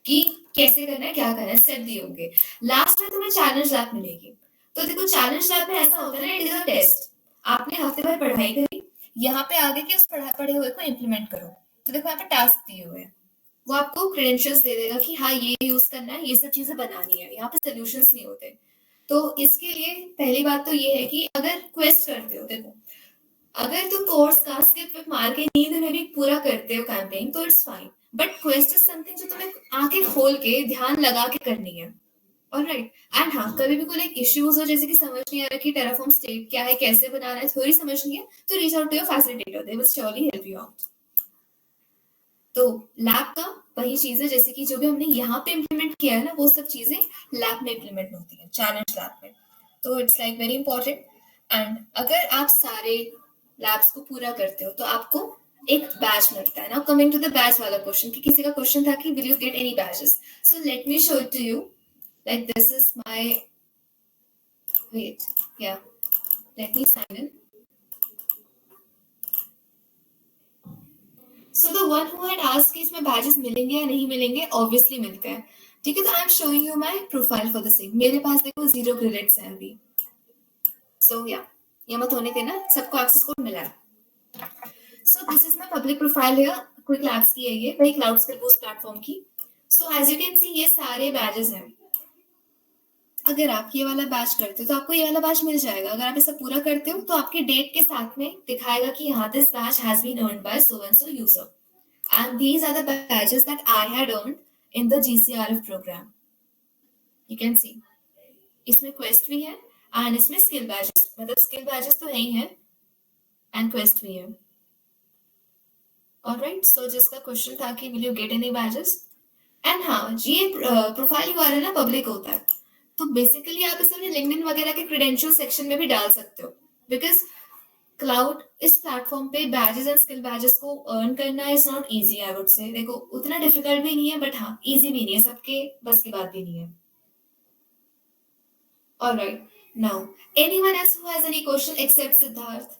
कि कैसे करना है, क्या करना है, स्टेप दिए होंगे। लास्ट में तुम्हें चैलेंज लैब मिलेगी। तो देखो चैलेंज लैब में ऐसा होता है ना, इट इज अ टेस्ट। आपने हफ्ते भर पढ़ाई करी, यहाँ पे आगे के उस पढ़े हुए को इम्प्लीमेंट करो। तो देखो यहाँ पे टास्क दिए हुए हैं, वो आपको क्रेडेंशियल्स दे देगा कि हाँ ये यूज करना है, ये सब चीजें बनानी है। यहाँ पे सोल्यूशंस नहीं होते। तो इसके लिए पहली बात तो ये है कि अगर क्वेस्ट करते हो, देखो अगर तुम कोर्स का स्किप विप मार के नींद में भी पूरा करते हो कैंपिंग तो it's fine, but quest is something जो तुम्हें आंखें खोल के ध्यान लगा के करनी है। ऑलराइट। एंड हाँ, कभी भी कोई लाइक इश्यूज हो, जैसे कि समझ नहीं आ रहा कि टेराफॉर्म स्टेट क्या है, कैसे बनाना है, थ्योरी समझ नहीं है, तो reach out to your facilitator, they will surely help you out. तो लैब का वही चीज है, जैसे कि जो भी हमने यहाँ पे इम्प्लीमेंट किया है ना, वो सब चीजें लैब में इम्प्लीमेंट होती है, चैलेंज लैब में। तो it's like very important. And अगर आप सारे लैब्स को पूरा करते हो तो आपको एक बैच मिलता है। Now coming to the badge वाला क्वेश्चन, कि किसी का क्वेश्चन था कि will you get any badges, so let me show it to you. Like this is my, wait, या let me sign in. So the one who had asked कि इसमें badges मिलेंगे या नहीं मिलेंगे, ऑब्वियसली मिलते हैं। ठीक है, तो I am showing you my profile for the same. मेरे पास देखो 0 क्रेडिट्स हैं अभी। सो या, ये मत होने देना, सबको एक्सेस कोड मिला है। So this is my public profile here, quick labs की है ये, वही क्लाउड स्किल बूस्ट प्लेटफॉर्म की। So as you can see ये सारे बैजेस हैं। अगर आप ये वाला बैच करते हो तो आपको ये वाला बैच मिल जाएगा। अगर आप इसे पूरा करते हो तो आपके डेट के साथ में दिखाएगा कि हाँ, this badge has been earned by so and so user. And these are the badges that I had earned in the GCRF program. You can see. इसमें क्वेस्ट भी है एंड इसमें स्किल बैजेस, मतलब स्किल बैजेस तो है ही है and quest भी है। ऑलराइट, सो जिसका क्वेश्चन था कि will you get any badges, and हाँ, ये प्रोफाइल यूआरएल ना पब्लिक होता है, तो बेसिकली आप इसे अपने लिंक्डइन वगैरह के क्रेडेंशियल सेक्शन में भी डाल सकते हो। बिकॉज क्लाउड इस प्लेटफॉर्म पे बैजेस एंड स्किल बैजेस को अर्न करना is not easy, I would say. देखो, उतना डिफिकल्ट भी नहीं है, बट हाँ, इजी भी नहीं है, सबके बस की बात भी नहीं है। Alright, now anyone else who has any question except Siddharth?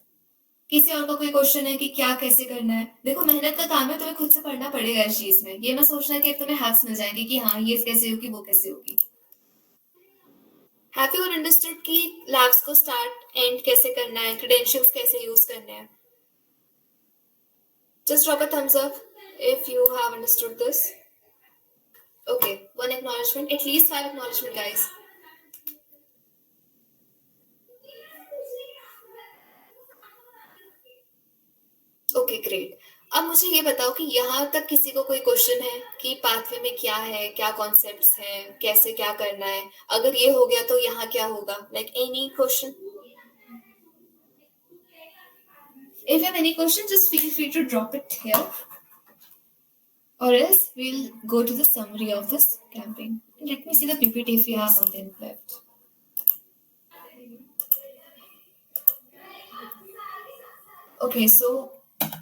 किसी और का कोई क्वेश्चन है कि क्या कैसे करना है? देखो, मेहनत का काम है, तुम्हें खुद से पढ़ना पड़ेगा इस चीज में। ये मत सोचना कि तुम्हें हैक्स मिल जाएंगे कि हाँ ये कैसे होगी वो कैसे होगी। हैव यू अंडरस्टूड कि लैब्स को स्टार्ट एंड कैसे करना है, क्रेडेंशियल्स कैसे यूज करने हैं? Just drop a thumbs up if you have understood this. Okay, one acknowledgement, at least 5 acknowledgement, guys. Okay, great. अब मुझे ये बताओ कि यहाँ तक किसी को कोई क्वेश्चन है कि पाथवे में क्या है, क्या कॉन्सेप्ट्स हैं, कैसे क्या करना है? अगर ये हो गया तो यहाँ क्या होगा? Like any question? If you have any question, just feel free to drop it here. Or else we'll go to the summary of this campaign. Let me see the PPT if we have something left. Okay, so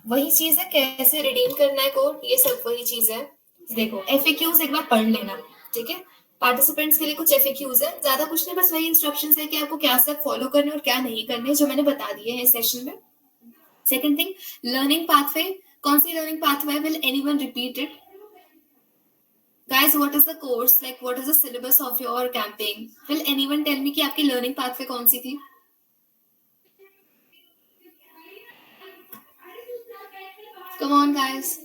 वही चीज है, कैसे redeem करना है code, ये सब वही चीज है। देखो, एफएक्यूज एक बार पढ़ लेना, ठीक है? पार्टिसिपेंट्स के लिए कुछ एफएक्यूज है, ज्यादा कुछ नहीं, बस वही इंस्ट्रक्शंस है कि आपको क्या सब फॉलो करने और क्या नहीं करने, जो मैंने बता दिए हैं इस सेशन में। Second thing, learning pathway. कौन सी learning pathway? Will anyone repeat it? Guys, what is the course, like what is the syllabus of your campaign? Will anyone tell me कि आपकी लर्निंग पाथवे कौन सी थी? Come on guys.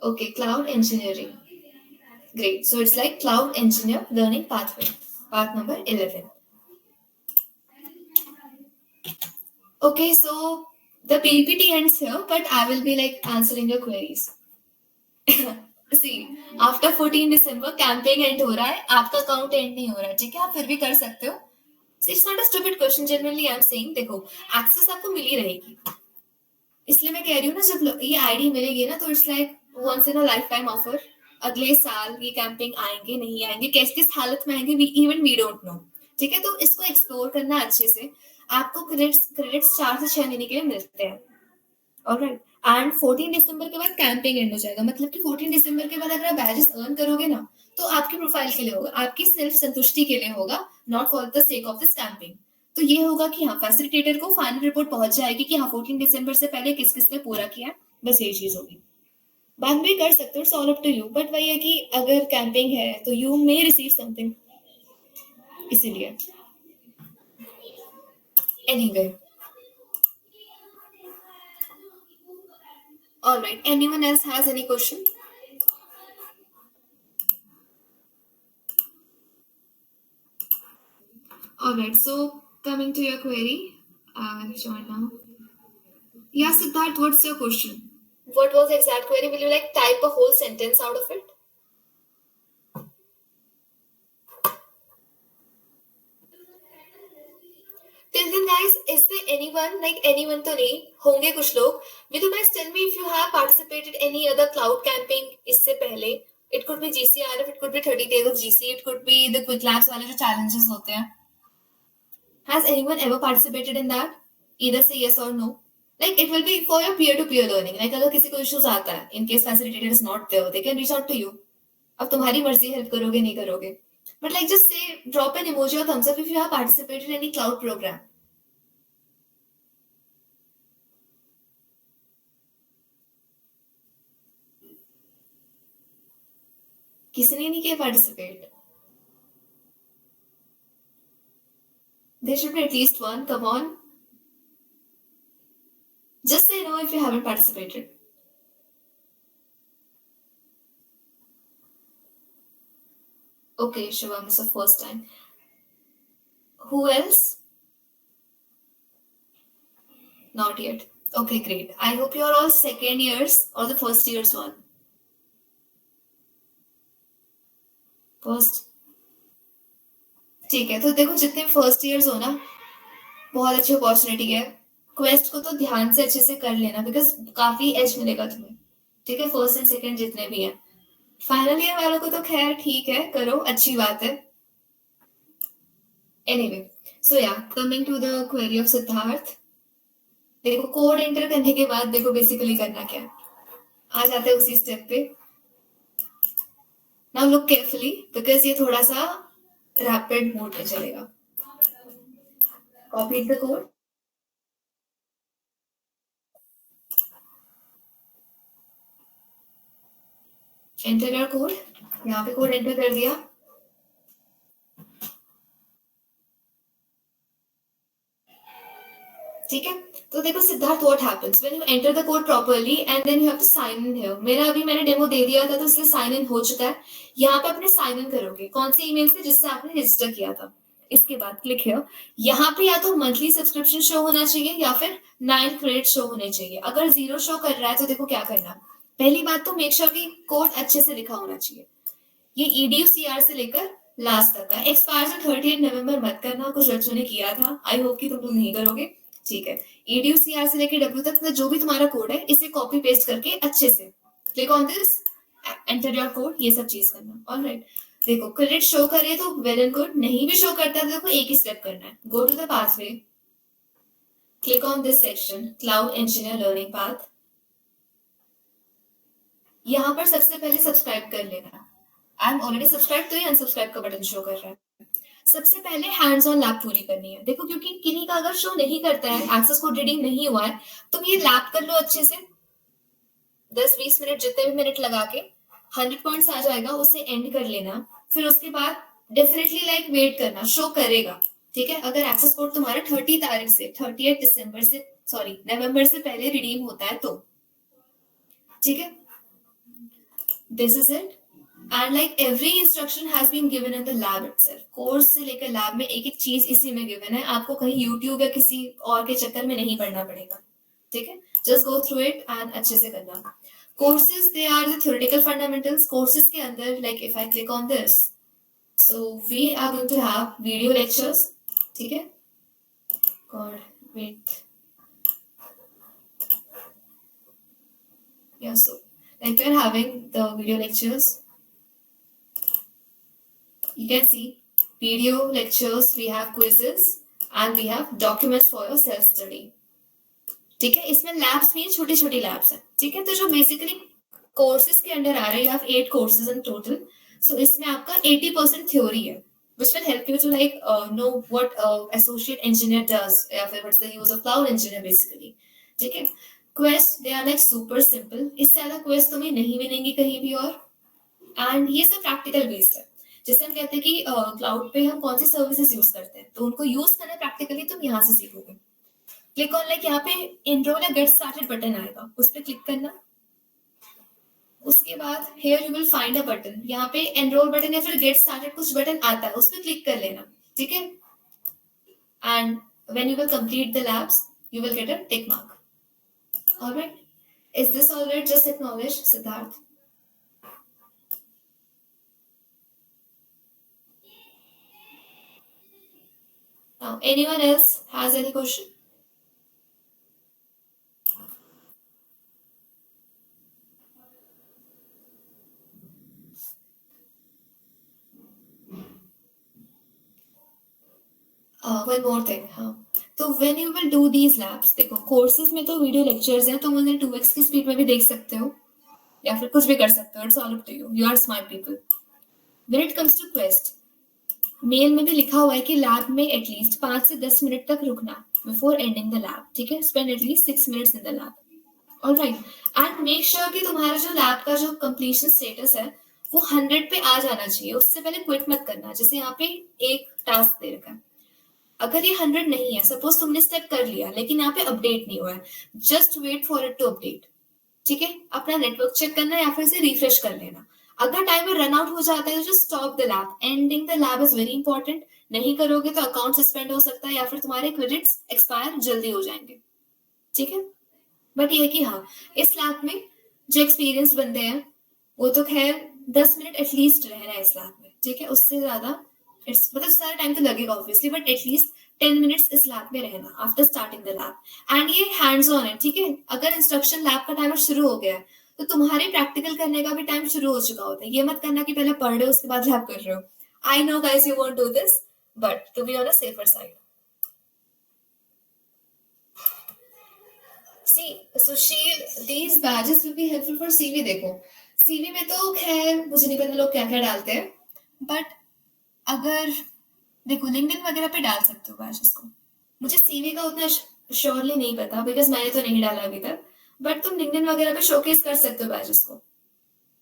Okay, cloud engineering. Great. So it's like cloud engineer learning pathway. Path number 11. Okay, so the PPT ends here, but I will be like answering your queries. See, after 14 December camping end हो रहा है, आपका account and नहीं हो रहा है, ठीक है? आप फिर भी कर सकते हो। It's not a stupid question, generally I'm saying। देखो, एक्सेस आपको मिल ही रहेगी, इसलिए मैं कह रही हूँ ना, जब ये आईडी मिलेगी ना, तो it's like once in a lifetime offer. अगले साल ये कैंपिंग आएंगे नहीं आएंगे, किस किस हालत में आएंगे, इवन वी डोंट नो, ठीक है? तो इसको एक्सप्लोर करना अच्छे से। आपको क्रेडिट्स क्रेडिट्स 4 से 6 महीने के लिए मिलते हैं। ऑलराइट, एंड 14 दिसंबर के बाद कैंपिंग एंड हो जाएगा, मतलब कि 14 दिसंबर के बाद अगर आप बैजेस अर्न करोगे ना, तो आपकी प्रोफाइल के लिए होगा, आपकी सेल्फ संतुष्टि के लिए होगा, not for the sake of this camping. तो ये होगा कि हाँ, फैसिलिटेटर को फाइनल रिपोर्ट पहुंच जाएगी कि हाँ, 14 दिसंबर से पहले किस किस ने पूरा किया। बस यही चीज होगी। बाद में कर सकते हो, it's all up to you, but वही है कि अगर कैंपिंग है तो यू मे रिसीव समथिंग, इसीलिए। Anyway, alright, anyone else has any question? Alright, so Coming to your query, join now. Yeah, Siddharth, what's your question? What was the exact query? Will you like type a whole sentence out of it? Till then, guys, is there anyone तो नहीं होंगे कुछ लोग? Will you guys tell me if you have participated any other cloud camping इससे पहले? It could be GCRF, it could be 30 days of GC, it could be the quick labs वाले जो challenges होते हैं. Has anyone ever participated in that? Either say yes or no. Like it will be for your peer-to-peer learning. Like अगर किसी को issues आता है, in case facilitator is not there, they can reach out to you. अब तुम्हारी मर्जी help करोगे नहीं करोगे. But like just say, drop an emoji or thumbs up if you have participated in any cloud program. किसी ने नहीं किया participate. There should be at least one. Come on. Just say no if you haven't participated. Okay, Shivam, it's the first time. Who else? Not yet. Okay, great. I hope you're all second years or the first years one. First. ठीक है, तो देखो जितने first years हो ना, बहुत अच्छी opportunity है. क्वेस्ट को तो ध्यान से अच्छे से कर लेना बिकॉज काफी एज मिलेगा तुम्हें. ठीक है, फर्स्ट एंड सेकंड जितने भी हैं. फाइनल ईयर वालों को तो खैर ठीक है, करो, अच्छी बात है. एनीवे, सो या coming to the query of Siddharth. देखो कोड एंटर करने के बाद देखो बेसिकली करना क्या है. आ जाते हैं उसी स्टेप पे. नाउ लुक केयरफुली बिकॉज ये थोड़ा सा रैपिड मोड में चलेगा. Copy the code. Enter your code. यहाँ पे कोड एंटर कर दिया. ठीक है, तो देखो Siddharth what happens when you enter the code properly and then you have to sign in here. मेरा अभी मैंने डेमो दे दिया था तो इसलिए साइन इन हो चुका है. यहाँ पे अपने साइन इन करोगे कौन सी ईमेल से जिससे आपने रजिस्टर किया था. इसके बाद क्लिक हियर. यहाँ पे या तो मंथली सब्सक्रिप्शन शो होना चाहिए या फिर 9 क्रेडिट शो होने चाहिए. अगर 0 शो कर रहा है तो देखो क्या करना. पहली बात तो मेक श्योर कि कोड अच्छे से लिखा होना चाहिए. ये EDUCR से लेकर लास्ट तक का. एक्सपायर से 38 नवंबर मत करना, कुछ बच्चों ने किया था. आई होप कि तुम लोग नहीं करोगे. ठीक है, EDUCR से लेकर W तक जो भी तुम्हारा कोड है इसे कॉपी पेस्ट करके अच्छे से click on this, enter your code, ये सब चीज करना. ऑलराइट, देखो क्रेडिट शो करे तो वेल एंड गुड. नहीं भी शो करता तो देखो एक ही स्टेप करना है. Go to the pathway, click on this section cloud engineer learning path. यहाँ पर सबसे पहले सब्सक्राइब कर लेना. आई एम ऑलरेडी सब्सक्राइब तो ये अनसब्सक्राइब का बटन शो कर रहा है. सबसे पहले हैंड्स ऑन लैब पूरी करनी है. देखो क्योंकि किन्हीं का अगर शो नहीं करता है, एक्सेस कोड रीडिंग नहीं हुआ है, तुम ये लैब कर लो अच्छे से. 10-20 मिनट जितने भी मिनट लगा के 100 पॉइंट्स आ जाएगा, उसे एंड कर लेना. फिर उसके बाद डेफिनेटली लाइक वेट करना, शो करेगा. ठीक है, अगर एक्सेस कोड तुम्हारा 30 तारीख से 38 दिसंबर से सॉरी नवंबर से पहले रिडीम होता है तो. ठीक है, this is it. And like every instruction has been given in the lab itself. Course से लेकर लैब में एक एक चीज इसी में गिवन है. आपको कहीं यूट्यूब या किसी और के चक्कर में नहीं पढ़ना पड़ेगा. ठीक है, just go through it and अच्छे से करना. Courses they are the theoretical fundamentals. Courses के अंदर like if I click on this, so we are going to have video lectures. ठीक है, God wait, yeah, so like we're having the video lectures. You can see video lectures, we have quizzes and we have documents for your self study. ठीक है, इसमें labs भी हैं, छोटी छोटी labs हैं. ठीक है, तो जो बेसिकली कोर्सेज के अंडर आ रहे हैं, you have 8 courses in total. So इसमें आपका 80% थ्योरी है which will help you to like know what associate engineer does या फिर what's the use of cloud engineer basically. ठीक है, quest they are like super simple. इससे ज्यादा quest तुम्हें नहीं मिलेंगी कहीं भी और. एंड ये सब प्रैक्टिकल बेस्ड है. जैसे हम कहते हैं कि क्लाउड पे हम कौन सी सर्विसेज यूज करते हैं, तो उनको यूज करना प्रैक्टिकली तुम यहाँ से सीखोगे. क्लिक ऑन लाइक यहाँ पे एनरोल या गेट स्टार्टेड बटन आएगा, उस पर क्लिक करना. उसके बाद here you will find a button. यहाँ पे एनरोल बटन या फिर गेट स्टार्टेड कुछ बटन आता है, उस पर क्लिक कर लेना. ठीक है, and when you will complete the labs, you will get a tick mark. All right. Is this all right? Just acknowledge, Siddharth. Now, anyone else has any question? One more thing, हाँ. तो when you will do these labs, देखो courses में तो video lectures हैं, तुम उन्हें 2x की speed में भी देख सकते हो या फिर कुछ भी कर सकते हो. It's all up to you. You are smart people. When it comes to quest, mail में भी लिखा हुआ है कि लैब में एटलीस्ट 5 से 10 मिनट तक रुकना बिफोर एंडिंग द लैब. ठीक है. Spend at least 6 minutes in the lab. Alright. And make sure कि तुम्हारा जो लैब का जो कंप्लीशन स्टेटस है वो 100 पे आ जाना चाहिए. उससे पहले क्विट मत करना. जैसे यहाँ पे एक टास्क दे रखा है, अगर ये 100 नहीं है, सपोज तुमने स्टेप कर लिया लेकिन यहाँ पे अपडेट नहीं हुआ है, just wait for it to update. ठीक है. अपना नेटवर्क चेक करना या फिर से रिफ्रेश कर लेना. अगर टाइमर रन आउट हो जाता है तो just stop the lab. Ending the lab is very important. नहीं करोगे तो अकाउंट सस्पेंड हो सकता है या फिर तुम्हारे क्रेडिट्स एक्सपायर जल्दी हो जाएंगे. ठीक है. बट ये कि हाँ, इस लैब में जो एक्सपीरियंस बनते हैं वो तो खैर 10 मिनट एटलीस्ट रहना है इस लैब में. ठीक है. उससे ज्यादा इट्स मतलब सारा टाइम तो लगेगा ऑब्वियसली, बट एटलीस्ट 10 मिनट्स इस लैब में रहना after starting the lab. And ये हैंड्स ऑन है. ठीक है. अगर इंस्ट्रक्शन लैब का टाइमर शुरू हो गया है तो तुम्हारे प्रैक्टिकल करने का भी टाइम शुरू हो चुका होता है. ये मत करना कि पहले पढ़ रहे हो उसके बाद लैब कर रहे हो. I know guys you won't do this, but to be on a safer side. See, Sushil, these badges will be helpful for CV. देखो, CV में तो खैर मुझे नहीं पता लोग क्या क्या डालते हैं, बट अगर देखो लिंक्डइन वगैरह पे डाल सकते हो बैचेस को. मुझे CV का उतना श्योरली नहीं पता बिकॉज मैंने तो नहीं डाला अभी तक, बट तुम लिंक्डइन वगैरह पे शोकेस कर सकते हो बैचेस को.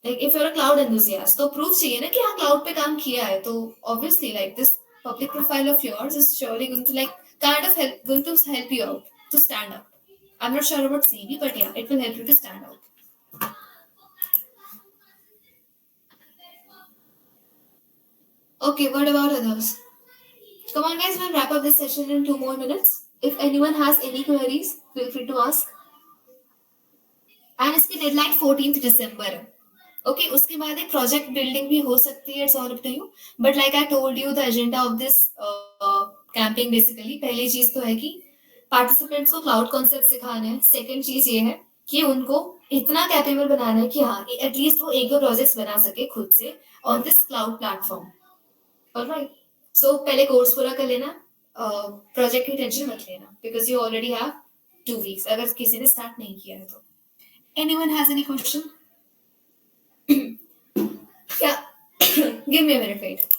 Like if you're a cloud enthusiast तो प्रूफ चाहिए ना कि हाँ क्लाउड पे काम किया है. तो obviously like this public profile of yours is surely going to like kind of help you out to stand out. I'm not sure about CV, but yeah, it will help you to stand out. Okay, what about others? Come on, guys, we'll wrap up this session in 2 more minutes. If anyone has any queries, feel free to ask. And इसकी deadline 14th December है. Okay, उसके बाद एक project building भी हो सकती है. It's all up to you. But like I told you the agenda of this camping basically पहली चीज तो है कि पार्टिसिपेंट्स को क्लाउड कॉन्सेप्ट सिखाना है. सेकंड चीज ये है कि उनको इतना कैपेबल बनाना है कि हाँ एटलीस्ट वो एक दो प्रोजेक्ट्स बना सके खुद से on this cloud platform. Alright. So पहले कोर्स पूरा कर लेना. प्रोजेक्ट की टेंशन मत लेना because you already have 2 weeks अगर किसी ने स्टार्ट नहीं किया है तो. Anyone has any question? क्या? Give me a minute, wait.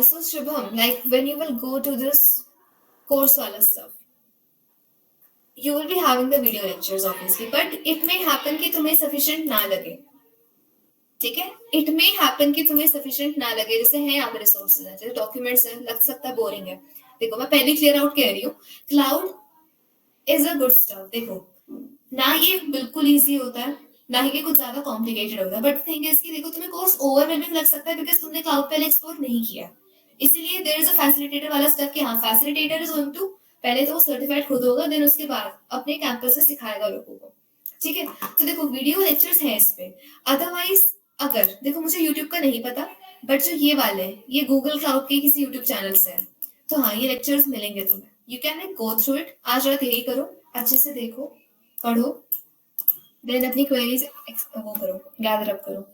So Shubham, like when you will go to this course wala stuff, you will be having the video lectures obviously, but it may happen कि तुम्हें sufficient ना लगे. ठीक है. It may happen कि तुम्हें sufficient ना लगे. जैसे है यहाँ पे रिसोर्सेज है, जैसे डॉक्यूमेंट्स है, लग सकता है बोरिंग है. देखो मैं पहले क्लियर आउट कह रही हूँ, cloud is a good stuff. देखो ना ये बिल्कुल इजी होता है ना ही कुछ ज्यादा कॉम्प्लिकेटेड होता है, बट थिंग इज कि देखो तुम्हें कोर्स ओवरवेलमिंग लग सकता है बिकॉज तुमने क्लाउड पहले एक्सप्लोर नहीं किया. इसीलिए देयर इज अ फैसिलिटेटर वाला स्टेप कि हाँ फैसिलिटेटर इज गोइंग टू पहले तो वो सर्टिफाइड खुद होगा, देन उसके बाद अपने कैंपस से सिखाएगा लोगों को. ठीक है. तो देखो वीडियो लेक्चर्स हैं इस पे. अदरवाइज अगर देखो मुझे यूट्यूब का नहीं पता, बट जो ये वाले ये गूगल क्लाउड के किसी यूट्यूब चैनल से है, तो हाँ ये लेक्चर्स मिलेंगे तुम्हें. You can go through it. आज रात यही करो, अच्छे से देखो, पढ़ो, देन अपनी क्वेरीज वो करो, गैदर अप करो.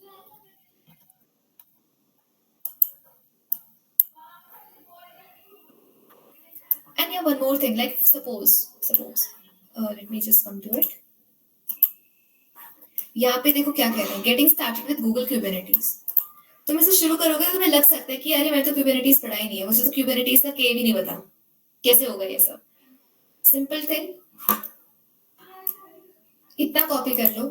And yeah, one more thing, like suppose, let me just come to it. यहाँ पे देखो क्या कह रहे हैं, getting started with Google Kubernetes. तुम इसे शुरू करोगे तो तुम्हें लग सकता है कि अरे मैं तो क्यूबरनेटीज पढ़ा ही नहीं है, मुझे तो क्यूबरनेटीज का के भी नहीं पता, कैसे होगा ये सब. सिंपल थिंग, इतना कॉपी कर लो,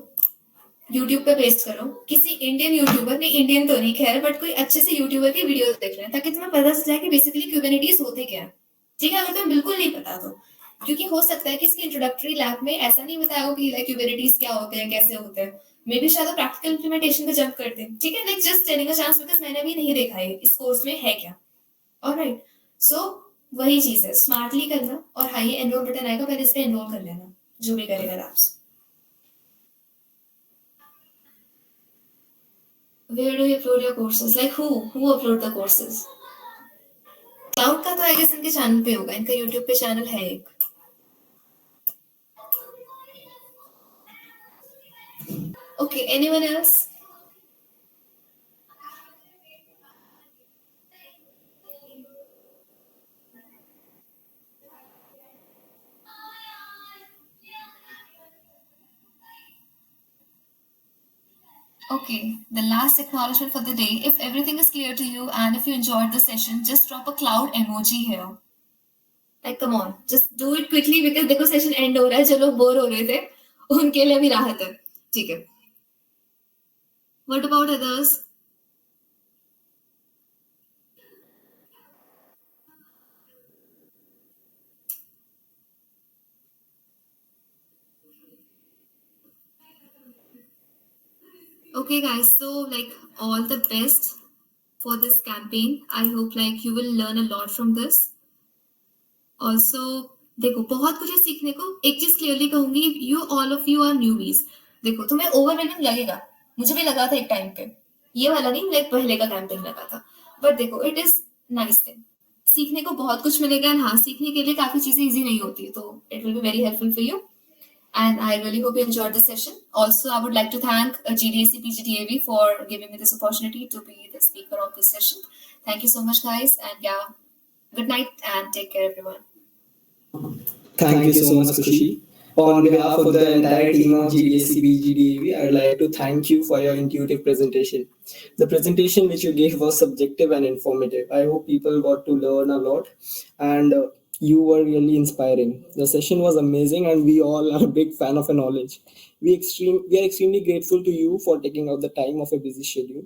यूट्यूब पे पेस्ट करो. किसी इंडियन यूट्यूबर, नहीं इंडियन तो नहीं खैर, बट कोई अच्छे से यूट्यूबर की वीडियो देख लें ताकि तुम्हें पता चल जाए कि बेसिकली क्यूबरनेटीज होते क्या है. ठीक है. अगर तुम्हें बिल्कुल नहीं पता तो क्योंकि हो सकता है कि इसकी इंट्रोडक्टरी लैब में ऐसा नहीं बताया हो कि लाइक क्यूबेरिटीज क्या होते हैं, कैसे होते हैं। मे बी शायद प्रैक्टिकल इम्प्लीमेंटेशन पे जंप करते हैं, ठीक है, like just telling a chance because मैंने भी नहीं देखा है इस कोर्स में है क्या। ऑलराइट, सो वही चीज है, स्मार्टली करना, और हाँ, ये एनरोल बटन आएगा, पहले इस पे एनरोल कर लेना जो भी करेगा labs. Where do you upload your courses? Like who upload the courses? Cloud का तो आई गेस इनके चैनल पे होगा, इनका यूट्यूब पे चैनल है एक। Okay, anyone else? Okay, the last acknowledgement for the day. If everything is clear to you and if you enjoyed the session, just drop a cloud emoji here. Like, come on, just do it quickly because देखो session end हो रहा है, जो लोग bore हो रहे थे उनके लिए भी राहत है, ठीक है। What about others? Okay, guys, so like all the best for this campaign. I hope like you will learn a lot from this. Also देखो, बहुत कुछ है सीखने को। एक चीज क्लियरली कहूंगी, you all of you are newbies. देखो, तुम्हें ओवरवेलमिंग लगेगा, मुझे भी लगा था एक टाइम पे, ये वाला नहीं, लाइक पहले का कैंपेन लगा था, बट देखो इट इज नाइस थिंग, सीखने को बहुत कुछ मिलेगा। एंड हाँ, सीखने के लिए काफी चीजें इजी नहीं होती, तो it will be very helpful for you. And I really hope you enjoyed the session. Also, I would like to thank GDAC PGDAV for giving me this opportunity to be the speaker of this session. Thank you so much, guys. And yeah, good night and take care, everyone. Thank you so much, Kushi. On behalf of the entire team of GDAC I'd like to thank you for your intuitive presentation. The presentation which you gave was subjective and informative. I hope people got to learn a lot, and you were really inspiring. The session was amazing, and we all are a big fan of your knowledge. We are extremely grateful to you for taking out the time of a busy schedule.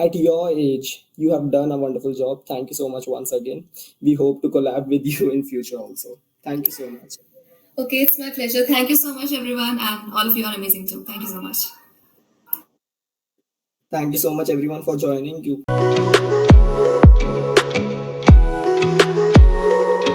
At your age, you have done a wonderful job. Thank you so much once again. We hope to collab with you in future also. Thank you so much. Okay, it's my pleasure. Thank you so much, everyone, and all of you are amazing too. Thank you so much. Thank you so much, everyone, for joining. You.